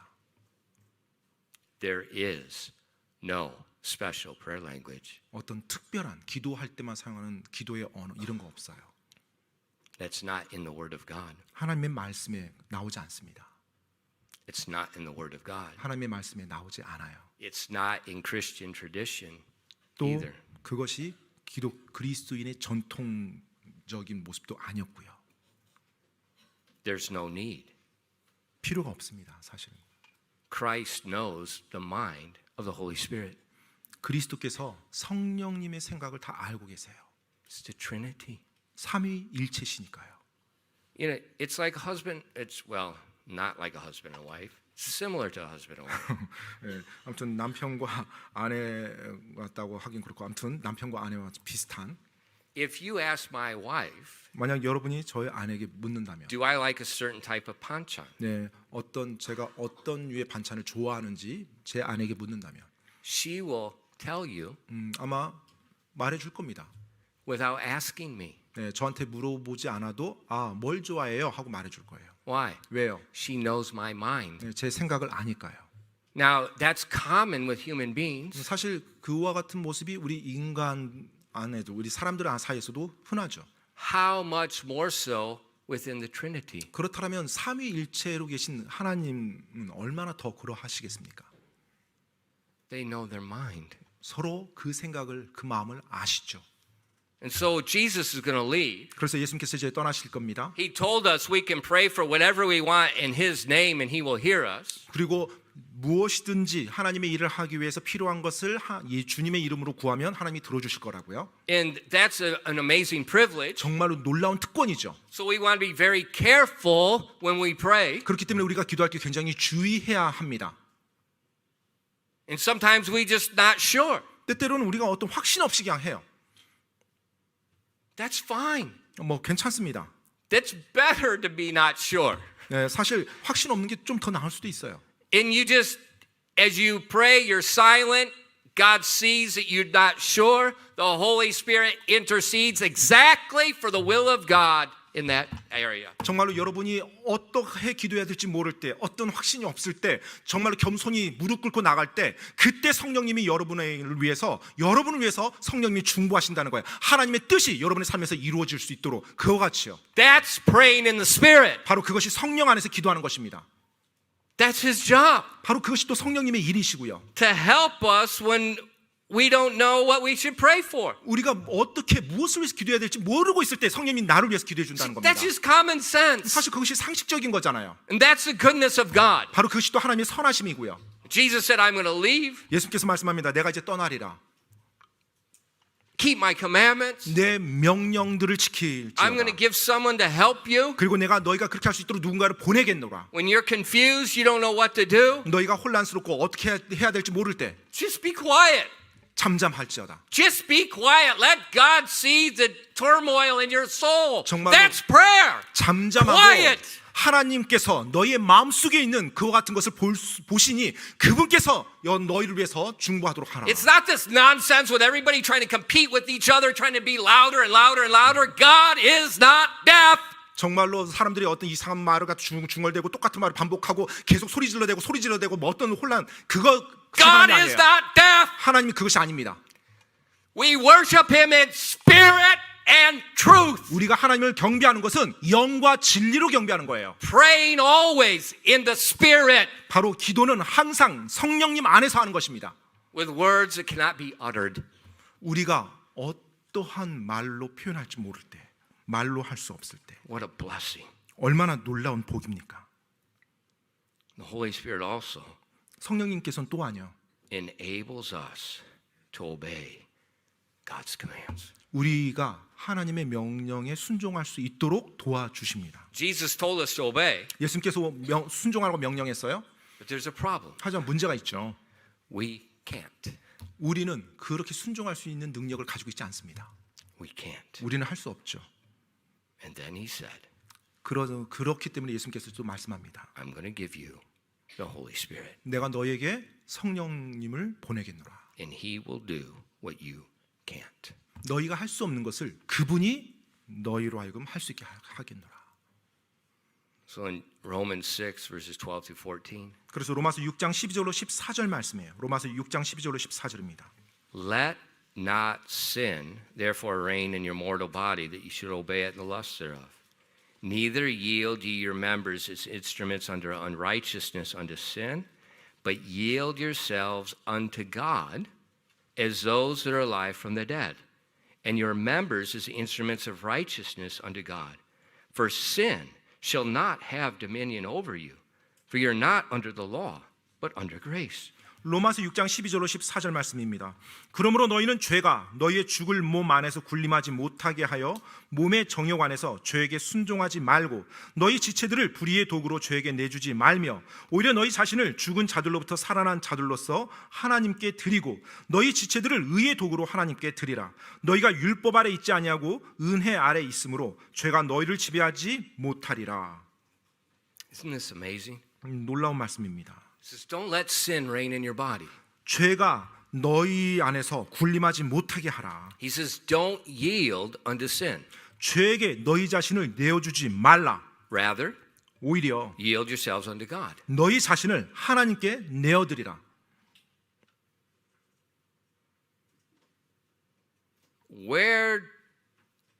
There is no special prayer language. 어떤 특별한 기도할 때만 사용하는 기도의 언어 이런 거 없어요. That's not in the Word of God. 하나님의 말씀에 나오지 않습니다. It's not in the Word of God. 하나님의 말씀에 나오지 않아요. It's not in Christian tradition 또 either. 그것이 기독 그리스도인의 전통적인 모습도 아니었고요. There's no need. 필요가 없습니다. 사실은. Christ knows the mind of the Holy Spirit. 그리스도께서 성령님의 생각을 다 알고 계세요. It's the Trinity. 삼위일체시니까요. You know, it's like husband. It's not like a husband and wife, similar to a husband and wife. 예, 아무튼 남편과 아내 같다고 하긴 그렇고 아무튼 남편과 아내와 비슷한. If you ask my wife, 만약 여러분이 저희 아내에게 묻는다면, do I like a certain type of banchan? 네, 제가 어떤 류의 반찬을 좋아하는지 제 아내에게 묻는다면, She will tell you 아마 말해줄 겁니다. without asking me. 네, 저한테 물어보지 않아도 뭘 좋아해요 하고 말해줄 거예요. Why? 왜요? She knows my mind. 네, 제 생각을 아니까요. Now, that's common with human beings. 사실 그와 같은 모습이 우리 인간 안에도 우리 사람들 사이에서도 흔하죠. How much more so within the Trinity? 그렇다면 삼위일체로 계신 하나님은 얼마나 더 그러하시겠습니까? They know their mind. 서로 그 생각을 그 마음을 아시죠. And so Jesus is going to leave. 그래서 예수님께서 이제 떠나실 겁니다. He told us we can pray for whatever we want in His name and He will hear us. 그리고 무엇이든지 하나님의 일을 하기 위해서 필요한 것을 주님의 이름으로 구하면 하나님이 들어주실 거라고요. And that's an amazing privilege. 정말로 놀라운 특권이죠. So we want to be very careful when we pray. 그렇기 때문에 우리가 기도할 때 굉장히 주의해야 합니다. And sometimes we just not sure. 때때로는 우리가 어떤 확신 없이 그냥 해요. That's fine. 뭐 괜찮습니다. That's better to be not sure. 네, 사실 확신 없는 게 좀 더 나을 수도 있어요. And you just, as you pray, you're silent. God sees that you're not sure. The Holy Spirit intercedes exactly for the will of God in that area. 정말로 여러분이 어떻게 기도해야 될지 모를 때, 어떤 확신이 없을 때, 정말로 겸손히 무릎 꿇고 나갈 때, 그때 성령님이 여러분을 위해서 성령님이 중보하신다는 거예요. 하나님의 뜻이 여러분의 삶에서 이루어질 수 있도록 그와 같이요. That's praying in the Spirit. 바로 그것이 성령 안에서 기도하는 것입니다. That's His job. 바로 그것이 또 성령님의 일이시고요. To help us when we don't know what we should pray for. 우리가 어떻게 무엇을 위해서 기도해야 될지 모르고 있을 때 성령님이 나를 위해서 기도해 준다는 겁니다. That's just common sense. 사실 그것이 상식적인 거잖아요. And that's the goodness of God. 바로 그것이 또 하나님의 선하심이고요. Jesus said, I'm going to leave. 예수님께서 말씀합니다. 내가 이제 떠나리라. Keep my commandments. 내 명령들을 지킬지어다. I'm going to give someone to help you. 그리고 내가 너희가 그렇게 할 수 있도록 누군가를 보내겠노라. When you're confused, you don't know what to do. 너희가 혼란스럽고 어떻게 해야 될지 모를 때 Just be quiet. 잠잠할지어다. Just be quiet. Let God see the turmoil in your soul. 정말로 That's prayer. 잠잠하고 Quiet. 하나님께서 너희의 마음속에 있는 그와 같은 것을 보시니 그분께서 너희를 위해서 중보하도록 하라. It's not this nonsense with everybody trying to compete with each other, trying to be louder and louder and louder. God is not deaf. 정말로 사람들이 어떤 이상한 말을 갖고 중얼대고 똑같은 말을 반복하고 계속 소리 질러대고 뭐 어떤 혼란 그거 God 하나님 is 아니에요. not deaf. 하나님이 그것이 아닙니다. We worship Him in spirit and truth. 우리가 하나님을 경배하는 것은 영과 진리로 경배하는 거예요. Praying always in the spirit. 바로 기도는 항상 성령님 안에서 하는 것입니다. With words that cannot be uttered. 우리가 어떠한 말로 표현할지 모를 때, 말로 할 수 없을 때 What a blessing. 얼마나 놀라운 복입니까? The Holy Spirit also 성령님께서는 또한요. enables us to obey God's commands. 우리가 하나님의 명령에 순종할 수 있도록 도와주십니다. Jesus told us to obey, 예수님께서 순종하라고 명령했어요. but there's a problem. 하지만 문제가 있죠. We can't. 우리는 그렇게 순종할 수 있는 능력을 가지고 있지 않습니다. We can't. 우리는 할 수 없죠. And then He said, 그렇기 때문에 예수님께서 또 말씀합니다. I'm going to give you the Holy Spirit, 내가 너에게 성령님을 보내겠노라. and He will do what you can't. 너희가 할 수 없는 것을 그분이 너희로 하여금 할 수 있게 하겠노라. So in Romans 6 verses 12 through 14, 그래서 로마서 6장 12절로 14절 말씀이에요. 로마서 6장 12절로 14절입니다. let not sin therefore reign in your mortal body, that you should obey it in the lusts thereof. Neither yield ye your members as instruments unto unrighteousness unto sin, but yield yourselves unto God as those that are alive from the dead, and your members as instruments of righteousness unto God. For sin shall not have dominion over you, for you're not under the law, but under grace. 로마서 6장 12절로 14절 말씀입니다. 그러므로 너희는 죄가 너희의 죽을 몸 안에서 군림하지 못하게 하여 몸의 정욕 안에서 죄에게 순종하지 말고 너희 지체들을 불의의 도구로 죄에게 내주지 말며 오히려 너희 자신을 죽은 자들로부터 살아난 자들로서 하나님께 드리고 너희 지체들을 의의 도구로 하나님께 드리라. 너희가 율법 아래 있지 아니하고 은혜 아래 있으므로 죄가 너희를 지배하지 못하리라. Isn't this amazing? 놀라운 말씀입니다. It says, don't let sin reign in your body. 죄가 너희 안에서 군림하지 못하게 하라. He says, don't yield unto sin. 죄에게 너희 자신을 내어주지 말라. Rather, 오히려 yield yourselves unto God. 너희 자신을 하나님께 내어드리라. Where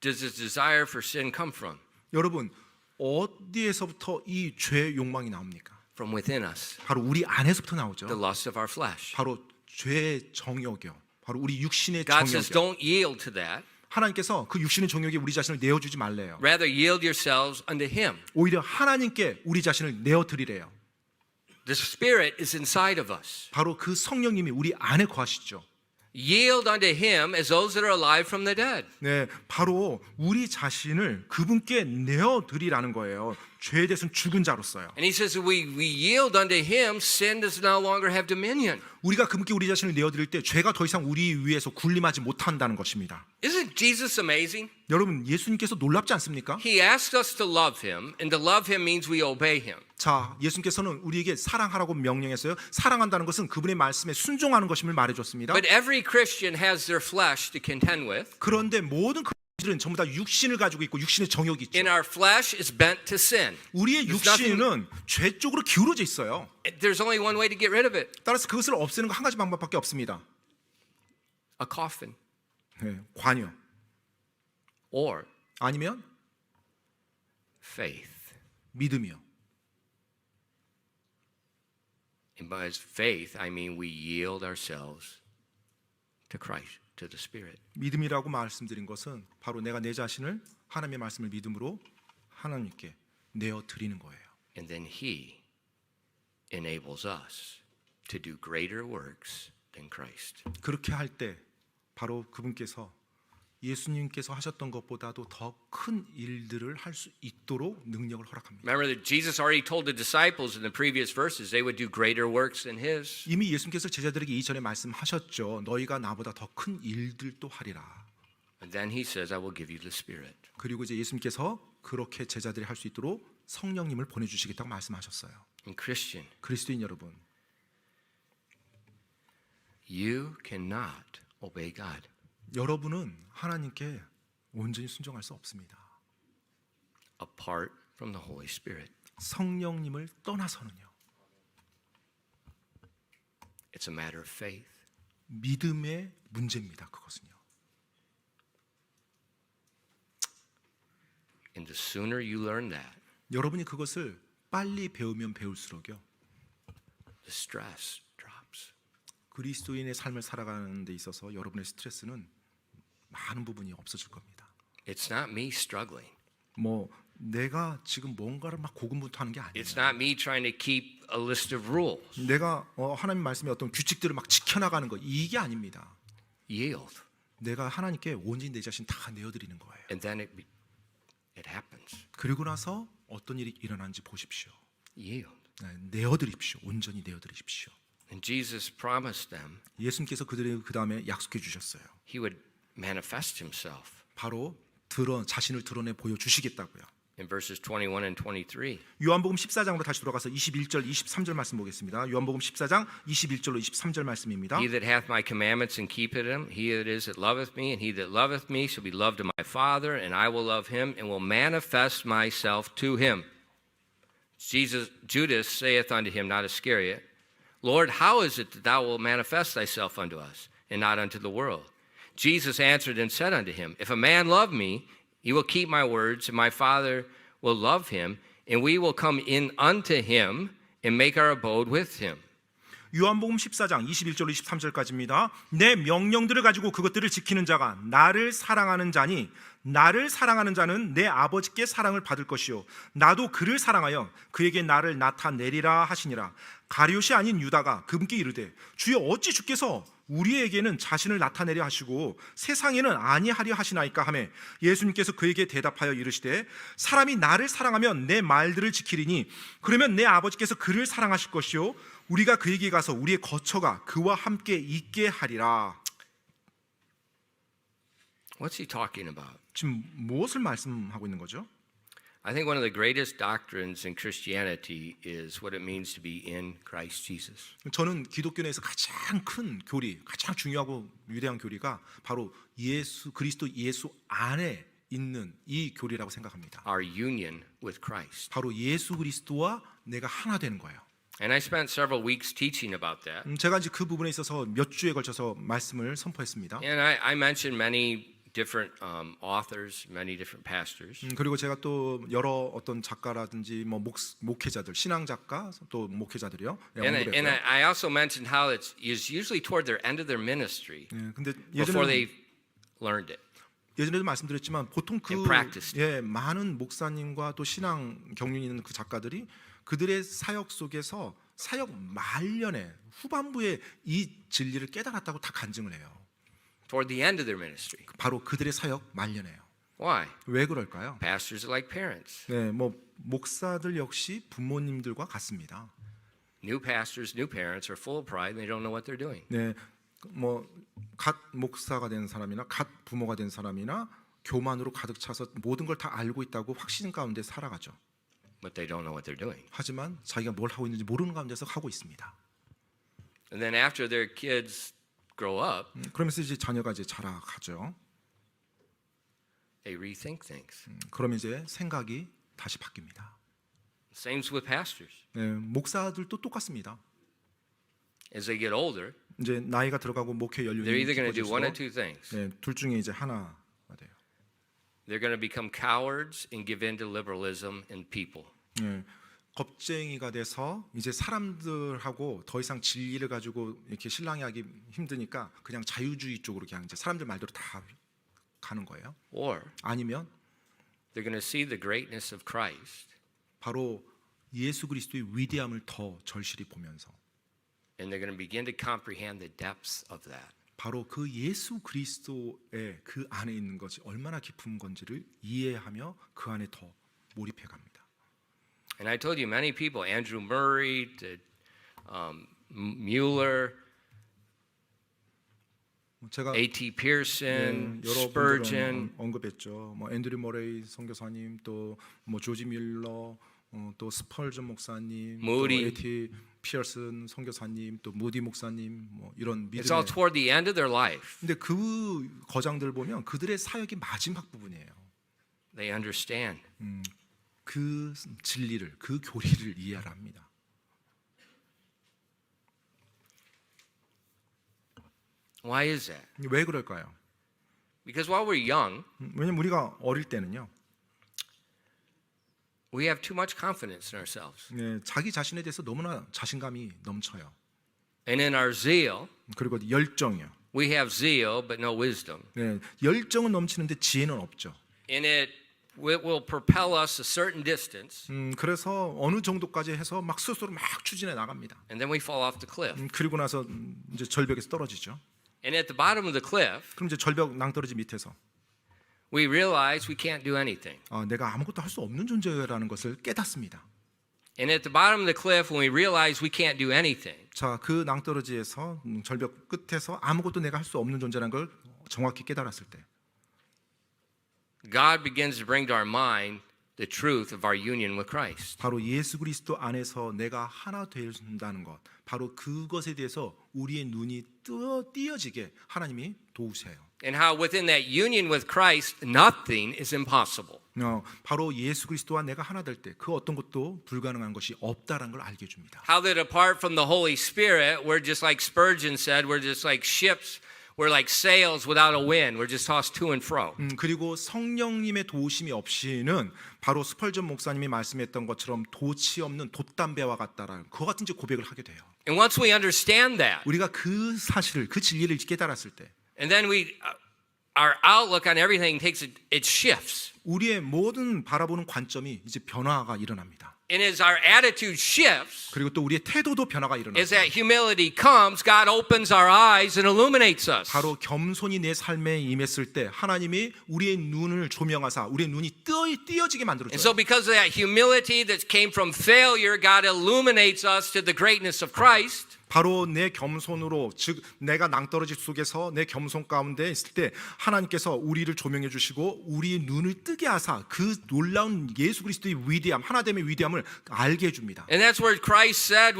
does this desire for sin come from? 여러분, 어디에서부터 이 죄의 욕망이 나옵니까? From within us. 바로 우리 안에서부터 The 나오죠. lust of our flesh. 바로 죄의 정욕이요. 바로 우리 육신의 God says, 정욕이요. don't yield to that. 하나님께서 그 육신의 정욕에 우리 자신을 내어주지 말래요. Rather, yield yourselves unto Him. 오히려 하나님께 우리 자신을 내어드리래요. The Spirit is inside of us. 바로 그 성령님이 우리 안에 거하시죠. Yield unto Him as those that are alive from the dead. 네, 바로 우리 자신을 그분께 내어드리라는 거예요. 죄에 대해서는 죽은 자로서요. And He says, we yield unto Him, sin does no longer have dominion. 우리가 그분께 우리 자신을 내어드릴 때 죄가 더 이상 우리 위에서 군림하지 못한다는 것입니다. Isn't Jesus amazing? 여러분, 예수님께서 놀랍지 않습니까? He asks us to love Him, and to love Him means we obey Him. 자, 예수님께서는 우리에게 사랑하라고 명령했어요. 사랑한다는 것은 그분의 말씀에 순종하는 것임을 말해줬습니다. But every Christian has their flesh to contend with. 그런데 모든 그리스도인들은 전부 다 육신을 가지고 있고 육신의 정욕이 있죠. And our flesh is bent to sin. 우리의 There's nothing- 육신은 죄 쪽으로 기울어져 있어요. There's only one way to get rid of it. 따라서 그것을 없애는 거 한 가지 방법밖에 없습니다. A coffin. 네, 관여 Or 아니면 faith. 믿음이요. And by faith, I mean we yield ourselves to Christ, to the Spirit. 믿음이라고 말씀드린 것은 바로 내가 내 자신을 하나님의 말씀을 믿음으로 하나님께 내어 드리는 거예요. And then He enables us to do greater works than Christ. 그렇게 할 때 바로 그분께서 예수님께서 하셨던 것보다도 더 큰 일들을 할 수 있도록 능력을 허락합니다. Remember that Jesus already told the disciples in the previous verses they would do greater works than His. 이미 예수님께서 제자들에게 이전에 말씀하셨죠. 너희가 나보다 더 큰 일들도 하리라. And then He says, I will give you the Spirit. 그리고 이제 예수님께서 그렇게 제자들이 할 수 있도록 성령님을 보내주시겠다고 말씀하셨어요. And Christian, 그리스도인 여러분, you cannot obey God. 여러분은 하나님께 온전히 순종할 수 없습니다. apart from the Holy Spirit. 성령님을 떠나서는요. It's a matter of faith. 믿음의 문제입니다. 그것은요. And the sooner you learn that, 여러분이 그것을 빨리 배우면 배울수록요. the stress drops. 그리스도인의 삶을 살아가는 데 있어서 여러분의 스트레스는 많은 부분이 없어질 겁니다. It's not me struggling. 뭐 내가 지금 뭔가를 막 고군분투하는 게 아니에요. It's not me trying to keep a list of rules. 내가 하나님 말씀의 어떤 규칙들을 막 지켜나가는 거 이게 아닙니다. Yield. 내가 하나님께 온전히 내 자신 다 내어드리는 거예요. And then it happens. 그리고 나서 어떤 일이 일어나는지 보십시오. Yield. 내어드립시오. 온전히 내어드리십시오. And Jesus promised them 예수님께서 그들에게 그 다음에 약속해 주셨어요. He would manifest Himself. 바로 자신을 드러내 보여주시겠다고요. In verses 21 and 23. 요한복음 14장으로 다시 돌아가서 21절, 23절 말씀 보겠습니다. 요한복음 14장 21절로 23절 말씀입니다. He that hath my commandments and keepeth them, he it is that loveth me, and he that loveth me shall be loved of my Father, and I will love him, and will manifest myself to him. Judas saith unto him, not Iscariot, Lord, how is it that thou wilt manifest thyself unto us, and not unto the world? Jesus answered and said unto him, If a man love me, he will keep my words, and my Father will love him, and we will come in unto him and make our abode with him. 요한복음 14장 21절로 23절까지입니다. 내 명령들을 가지고 그것들을 지키는 자가 나를 사랑하는 자니 나를 사랑하는 자는 내 아버지께 사랑을 받을 것이요 나도 그를 사랑하여 그에게 나를 나타내리라 하시니라. 가룟이 아닌 유다가 그분께 이르되 주여 어찌 주께서 우리에게는 자신을 나타내려 하시고 세상에는 아니하려 하시나이까 하매 예수님께서 그에게 대답하여 이르시되 사람이 나를 사랑하면 내 말들을 지키리니 그러면 내 아버지께서 그를 사랑하실 것이요 우리가 그에게 가서 우리의 거처가 그와 함께 있게 하리라. What's he talking about? 지금 무엇을 말씀하고 있는 거죠? I think one of the greatest doctrines in Christianity is what it means to be in Christ Jesus. 저는 기독교 내에서 가장 큰 교리, 가장 중요하고 위대한 교리가 바로 그리스도 예수 안에 있는 이 교리라고 생각합니다. Our union with Christ. 바로 예수 그리스도와 내가 하나 되는 거예요. And I spent several weeks teaching about that. 제가 이제 그 부분에 있어서 몇 주에 걸쳐서 말씀을 선포했습니다. And I mentioned many different authors, many different pastors. 그리고 제가 또 여러 어떤 작가라든지 뭐 목회자들, 신앙 작가 또 목회자들이요. And I also mentioned how it's usually toward their end of their ministry 근데 before 예전에 they learned it. 예전에도 말씀드렸지만 보통 그 And practiced. 많은 목사님과 또 신앙 경륜이 있는 그 작가들이 그들의 사역 속에서 사역 말년에 후반부에 이 진리를 깨달았다고 다 간증을 해요. Toward the end of their ministry. 바로 그들의 사역 말년에요. Why? 왜 그럴까요? Pastors are like parents. 네, 뭐 목사들 역시 부모님들과 같습니다. New pastors, new parents are full of pride and they don't know what they're doing. 네, 뭐 갓 목사가 된 사람이나 갓 부모가 된 사람이나 교만으로 가득 차서 모든 걸 다 알고 있다고 확신 가운데 살아가죠. But they don't know what they're doing. 하지만 자기가 뭘 하고 있는지 모르는 가운데서 하고 있습니다. And then after their kids grow up, 그러면서 이제 자녀가 이제 자라가죠. they rethink things. 그러면 이제 생각이 다시 바뀝니다. Same with pastors. 네, 목사들도 똑같습니다. As they get older, 이제 나이가 들어가고 목회 they're 연륜이 either going to do one of 깊어질수록 two things. 네, 둘 중에 이제 하나가 돼요. They're going to become cowards and give in to liberalism and people. 네, 겁쟁이가 돼서 이제 사람들하고 더 이상 진리를 가지고 이렇게 신랑이하기 힘드니까 그냥 자유주의 쪽으로 그냥 이제 사람들 말대로 다 가는 거예요. Or 아니면 they're going to see the greatness of Christ 바로 예수 그리스도의 위대함을 더 절실히 보면서 and they're going to begin to comprehend the depths of that. 바로 그 예수 그리스도의 그 안에 있는 것이 얼마나 깊은 건지를 이해하며 그 안에 더 몰입해 갑니다. And I told you many people, Andrew Murray, Mueller, 제가 A.T. Pearson, 여러 Spurgeon, 분들은 언급했죠. 뭐 앤드류 머레이 선교사님, 또 뭐 조지 밀러, 또 스펄전 목사님, Moody. 또 A.T. 피어슨 선교사님, 또 무디 목사님, 뭐 이런 it's all 믿음의. toward the end of their life. 근데 그 거장들 보면 그들의 사역이 마지막 부분이에요. They understand. 그 진리를, 그 교리를 이해하라 합니다. Why is that? 왜 그럴까요? Because while we're young, 왜냐면 우리가 어릴 때는요, we have too much confidence in ourselves. 네, 자기 자신에 대해서 너무나 자신감이 넘쳐요. And in our zeal, 그리고 열정이요. we have zeal but no wisdom. 네, 열정은 넘치는데 지혜는 없죠. And it will propel us a certain distance, 그래서 어느 정도까지 해서 막 스스로 막 추진해 나갑니다. and then we fall off the cliff. 그리고 나서 이제 절벽에서 떨어지죠. And at the bottom of the cliff, 그럼 이제 절벽 낭떠러지 밑에서 we realize we can't do anything. 내가 아무것도 할 수 없는 존재라는 것을 깨닫습니다. And at the bottom of the cliff, when we realize we can't do anything, 자, 그 낭떠러지에서 절벽 끝에서 아무것도 내가 할 수 없는 존재라는 걸 정확히 깨달았을 때 God begins to bring to our mind the truth of our union with Christ. 바로 예수 그리스도 안에서 내가 하나 된다는 것, 바로 그것에 대해서 우리의 눈이 띄어지게 하나님이 도우세요. And how within that union with Christ, nothing is impossible. 바로 예수 그리스도와 내가 하나 될 때 그 어떤 것도 불가능한 것이 없다라는 걸 알게 해줍니다. How that apart from the Holy Spirit, we're just like Spurgeon said, we're just like ships, we're like sails without a wind, we're just tossed to and fro. 그리고 성령님의 도우심이 없이는 바로 스펄전 목사님이 말씀했던 것처럼 도치 없는 돛담배와 같다라는 그와 같은 이제 고백을 하게 돼요. And once we understand that, 우리가 그 사실을, 그 진리를 깨달았을 때 and then our outlook on everything it shifts. 우리의 모든 바라보는 관점이 이제 변화가 일어납니다. And as our attitude shifts, 그리고 또 우리의 태도도 변화가 as 일어납니다. that humility comes, God opens our eyes and illuminates us. 바로 겸손이 내 삶에 임했을 때 하나님이 우리의 눈을 조명하사 우리의 눈이 띄어지게 And so 만들어줘요. because of that humility that came from failure, God illuminates us to the greatness of Christ. 바로 내 겸손으로 즉 내가 낭떠러지 속에서 내 겸손 가운데 있을 때 하나님께서 우리를 조명해 주시고 우리의 눈을 뜨게 하사 그 놀라운 예수 그리스도의 위대함 하나됨의 위대함을 알게 해줍니다. And that's where Christ said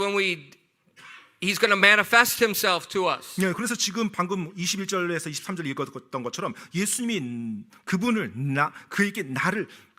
He's going to manifest himself to us. 네, 그래서 지금 방금 21절에서 23절 읽었던 것처럼 예수님이 그에게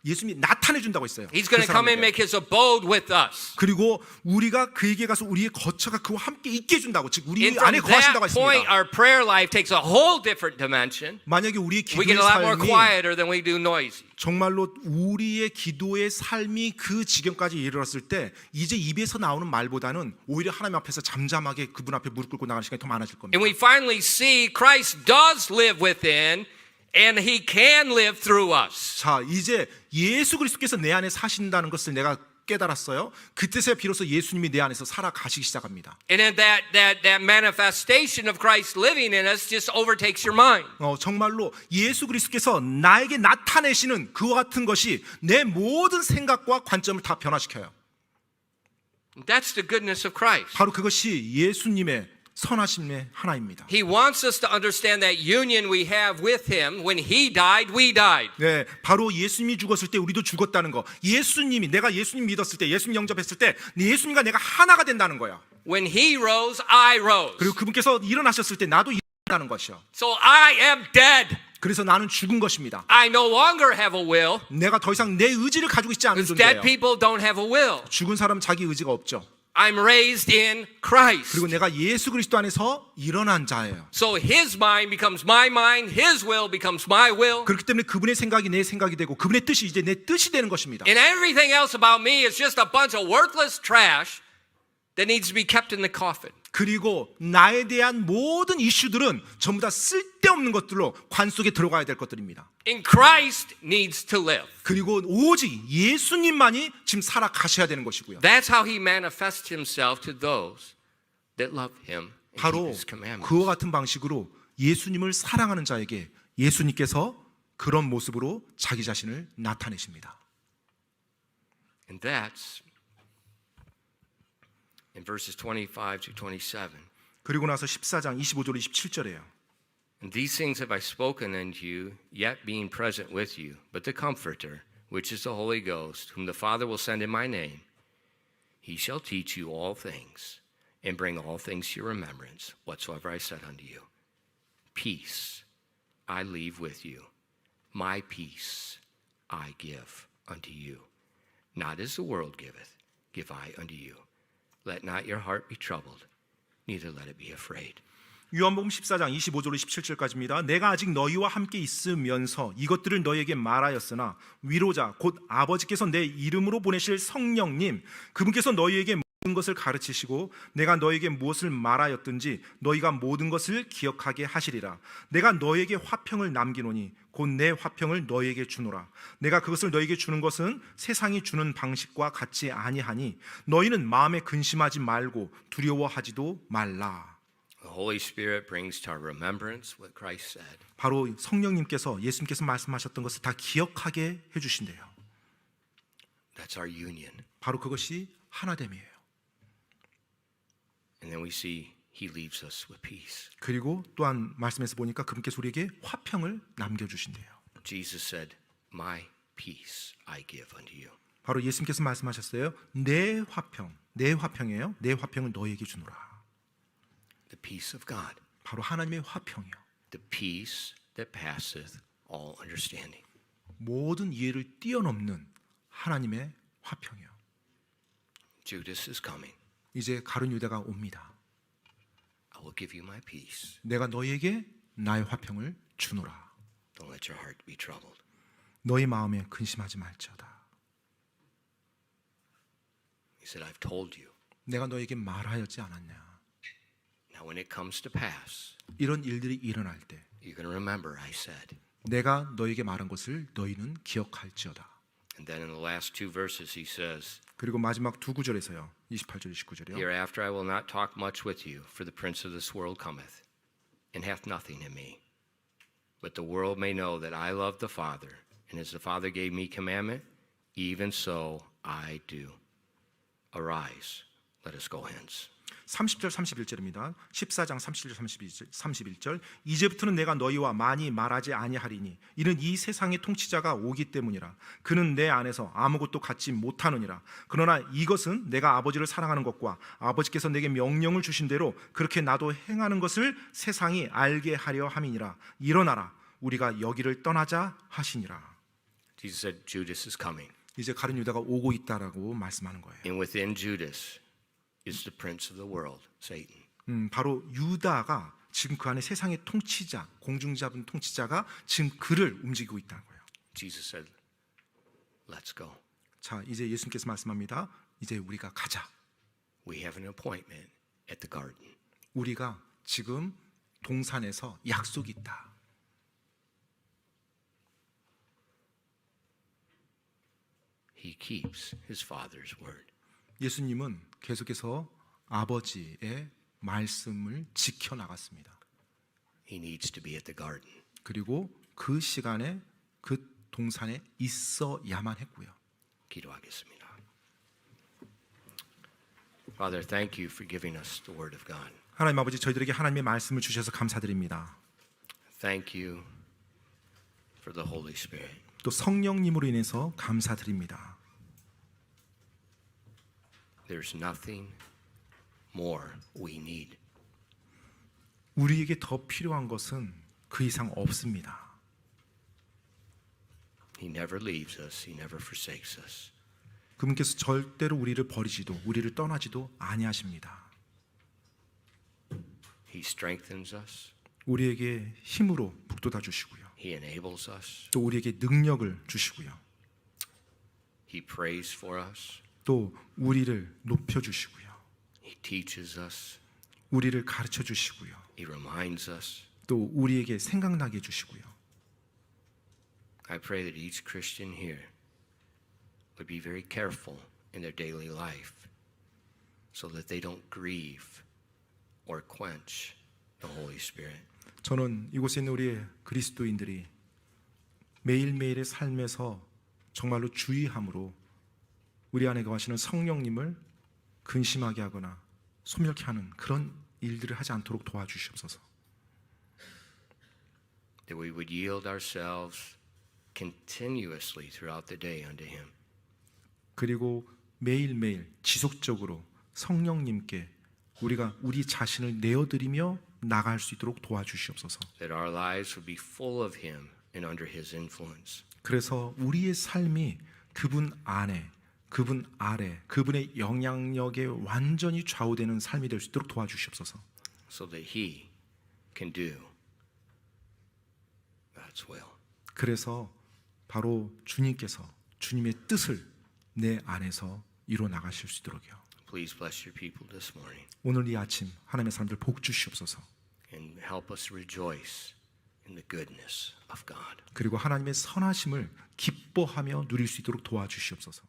예수님이 나타내 준다고 했어요. He's going to come and make his abode with us. 그리고 우리가 그에게 가서 우리의 거처가 그와 함께 있게 해준다고 즉 우리 And 안에 from 거하신다고 that point, 했습니다. our prayer life takes a whole different dimension. 만약에 우리의 We 기도의 get a lot more 삶이 quieter than we do noisy. 정말로 우리의 기도의 삶이 그 지경까지 이르렀을 때 이제 입에서 나오는 말보다는 오히려 하나님 앞에서 잠잠하게 그분 앞에 무릎 꿇고 나가는 시간이 더 많아질 겁니다. And we finally see Christ does live within and he can live through us. 자, 이제 예수 그리스도께서 내 안에 사신다는 것을 내가 깨달았어요. 그때서야 비로소 예수님이 내 안에서 살아가시기 시작합니다. And then that manifestation of Christ living in us just overtakes your mind. 정말로 예수 그리스도께서 나에게 나타내시는 그와 같은 것이 내 모든 생각과 관점을 다 변화시켜요. That's the goodness of Christ. 바로 그것이 예수님의 선하심의 하나입니다. He wants us to understand that union we have with him. When he died, we died. 네, 바로 예수님이 죽었을 때 우리도 죽었다는 거. 내가 예수님 믿었을 때, 예수님 영접했을 때, 예수님과 내가 하나가 된다는 거야. When he rose, I rose. 그리고 그분께서 일어나셨을 때 나도 일어나는 것이요. So I am dead. 그래서 나는 죽은 것입니다. I no longer have a will. 내가 더 이상 내 의지를 가지고 있지 않은 Because dead 존재예요. people don't have a will. 죽은 사람 자기 의지가 없죠. I'm raised in Christ. 그리고 내가 예수 그리스도 안에서 일어난 자예요. So his mind becomes my mind, his will becomes my will. 그렇기 때문에 그분의 생각이 내 생각이 되고 그분의 뜻이 이제 내 뜻이 되는 것입니다. And everything else about me is just a bunch of worthless trash that needs to be kept in the coffin. 그리고 나에 대한 모든 이슈들은 전부 다 쓸데없는 것들로 관 속에 들어가야 될 것들입니다. And Christ needs to live. 그리고 오직 예수님만이 지금 살아가셔야 되는 것이고요. That's how he manifests himself to those that love him and keep 바로 his commandments. 그와 같은 방식으로 예수님을 사랑하는 자에게 예수님께서 그런 모습으로 자기 자신을 나타내십니다. And that's in verses 25 to 27. 그리고 나서 14장 25절 27절이에요. And these things have I spoken unto you, yet being present with you. But the Comforter, which is the Holy Ghost, whom the Father will send in my name, he shall teach you all things, and bring all things to your remembrance, whatsoever I said unto you. Peace I leave with you, my peace I give unto you. Not as the world giveth, give I unto you. Let not your heart be troubled, neither let it be afraid. 요한복음 14장 25절 27절까지입니다. 내가 아직 너희와 함께 있으면서 이것들을 너희에게 말하였으나 위로자 곧 아버지께서 내 이름으로 보내실 성령님 그분께서 너희에게 모든 것을 가르치시고 내가 너희에게 무엇을 말하였든지 너희가 모든 것을 기억하게 하시리라. 내가 너희에게 화평을 남기노니 곧 내 화평을 너희에게 주노라. 내가 그것을 너희에게 주는 것은 세상이 주는 방식과 같지 아니하니 너희는 마음에 근심하지 말고 두려워하지도 말라. The Holy Spirit brings to our remembrance what Christ said. 바로 성령님께서 예수님께서 말씀하셨던 것을 다 기억하게 해주신대요. That's our union. 바로 그것이 하나됨이에요. And then we see he leaves us with peace. 그리고 또한 말씀에서 보니까 그분께서 우리에게 화평을 남겨주신대요. Jesus said, my peace I give unto you. 바로 예수님께서 말씀하셨어요. 내 화평이에요. 내 화평을 너희에게 주노라. The peace of God. 바로 하나님의 화평이요. The peace that passeth all understanding. 모든 이해를 뛰어넘는 하나님의 화평이요. Judas is coming. 이제 가룟 유다가 옵니다. I will give you my peace. 내가 너희에게 나의 화평을 주노라. Don't let your heart be troubled. 너희 마음에 근심하지 말지어다. He said, I've told you. 내가 너에게 말하였지 않았냐. Now when it comes to pass, 이런 일들이 일어날 때 You're going to remember I said. 내가 너에게 말한 것을 너희는 기억할지어다. And then in the last two verses he says, 그리고 마지막 두 구절에서요. 28절 29절이요. Hereafter I will not talk much with you, for the prince of this world cometh, and hath nothing in me. But the world may know that I love the Father, and as the Father gave me commandment, even so I do. Arise, let us go hence. 30절 31절입니다. 14장 30절 31절 이제부터는 내가 너희와 많이 말하지 아니하리니 이는 이 세상의 통치자가 오기 때문이라. 그는 내 안에서 아무것도 갖지 못하느니라. 그러나 이것은 내가 아버지를 사랑하는 것과 아버지께서 내게 명령을 주신 대로 그렇게 나도 행하는 것을 세상이 알게 하려 함이니라. 일어나라, 우리가 여기를 떠나자 하시니라. Jesus said, Judas is coming. 이제 가룟 유다가 오고 있다라고 말씀하는 거예요. And within Judas is the prince of the world, Satan. 바로 유다가 지금 그 안에 세상의 통치자, 공중잡은 통치자가 지금 그를 움직이고 있다는 거예요. Jesus said, let's go. 자, 이제 예수님께서 말씀합니다. 이제 우리가 가자. We have an appointment at the garden. 우리가 지금 동산에서 약속이 있다. He keeps his Father's word. 예수님은 계속해서 아버지의 말씀을 지켜나갔습니다. He needs to be at the garden. 그리고 그 시간에 그 동산에 있어야만 했고요. 기도하겠습니다. Father, thank you for giving us the word of God. 하나님 아버지, 저희들에게 하나님의 말씀을 주셔서 감사드립니다. Thank you for the Holy Spirit. 또 성령님으로 인해서 감사드립니다. There's nothing more we need. 우리에게 더 필요한 것은 그 이상 없습니다. He never leaves us. He never forsakes us. 그분께서 절대로 우리를 버리지도 우리를 떠나지도 아니하십니다. He strengthens us. 우리에게 힘으로 북돋아 주시고요. He enables us. 또 우리에게 능력을 주시고요. He prays for us. 또 우리를 높여 주시고요. He teaches us. 우리를 가르쳐 주시고요. He reminds us. 또 우리에게 생각나게 해 주시고요. I pray that each Christian here would be very careful in their daily life so that they don't grieve or quench the Holy Spirit. 저는 이곳에 있는 우리 그리스도인들이 매일매일의 삶에서 정말로 주의함으로 우리 안에 거하시는 성령님을 근심하게 하거나 소멸케 하는 그런 일들을 하지 않도록 도와주시옵소서. That we would yield ourselves continuously throughout the day unto Him. 그리고 매일매일 지속적으로 성령님께 우리가 우리 자신을 내어드리며 나갈 수 있도록 도와주시옵소서. That our lives would be full of Him and under His influence. 그래서 우리의 삶이 그분 안에, 그분 아래, 그분의 영향력에 완전히 좌우되는 삶이 될 수 있도록 도와주시옵소서. So that He can do God's will. 그래서 바로 주님께서 주님의 뜻을 내 안에서 이루어 나가실 수 있도록요. Please bless your people this morning 오늘 이 아침 하나님의 사람들 복 주시옵소서. and help us rejoice in the goodness of God. 그리고 하나님의 선하심을 기뻐하며 누릴 수 있도록 도와주시옵소서.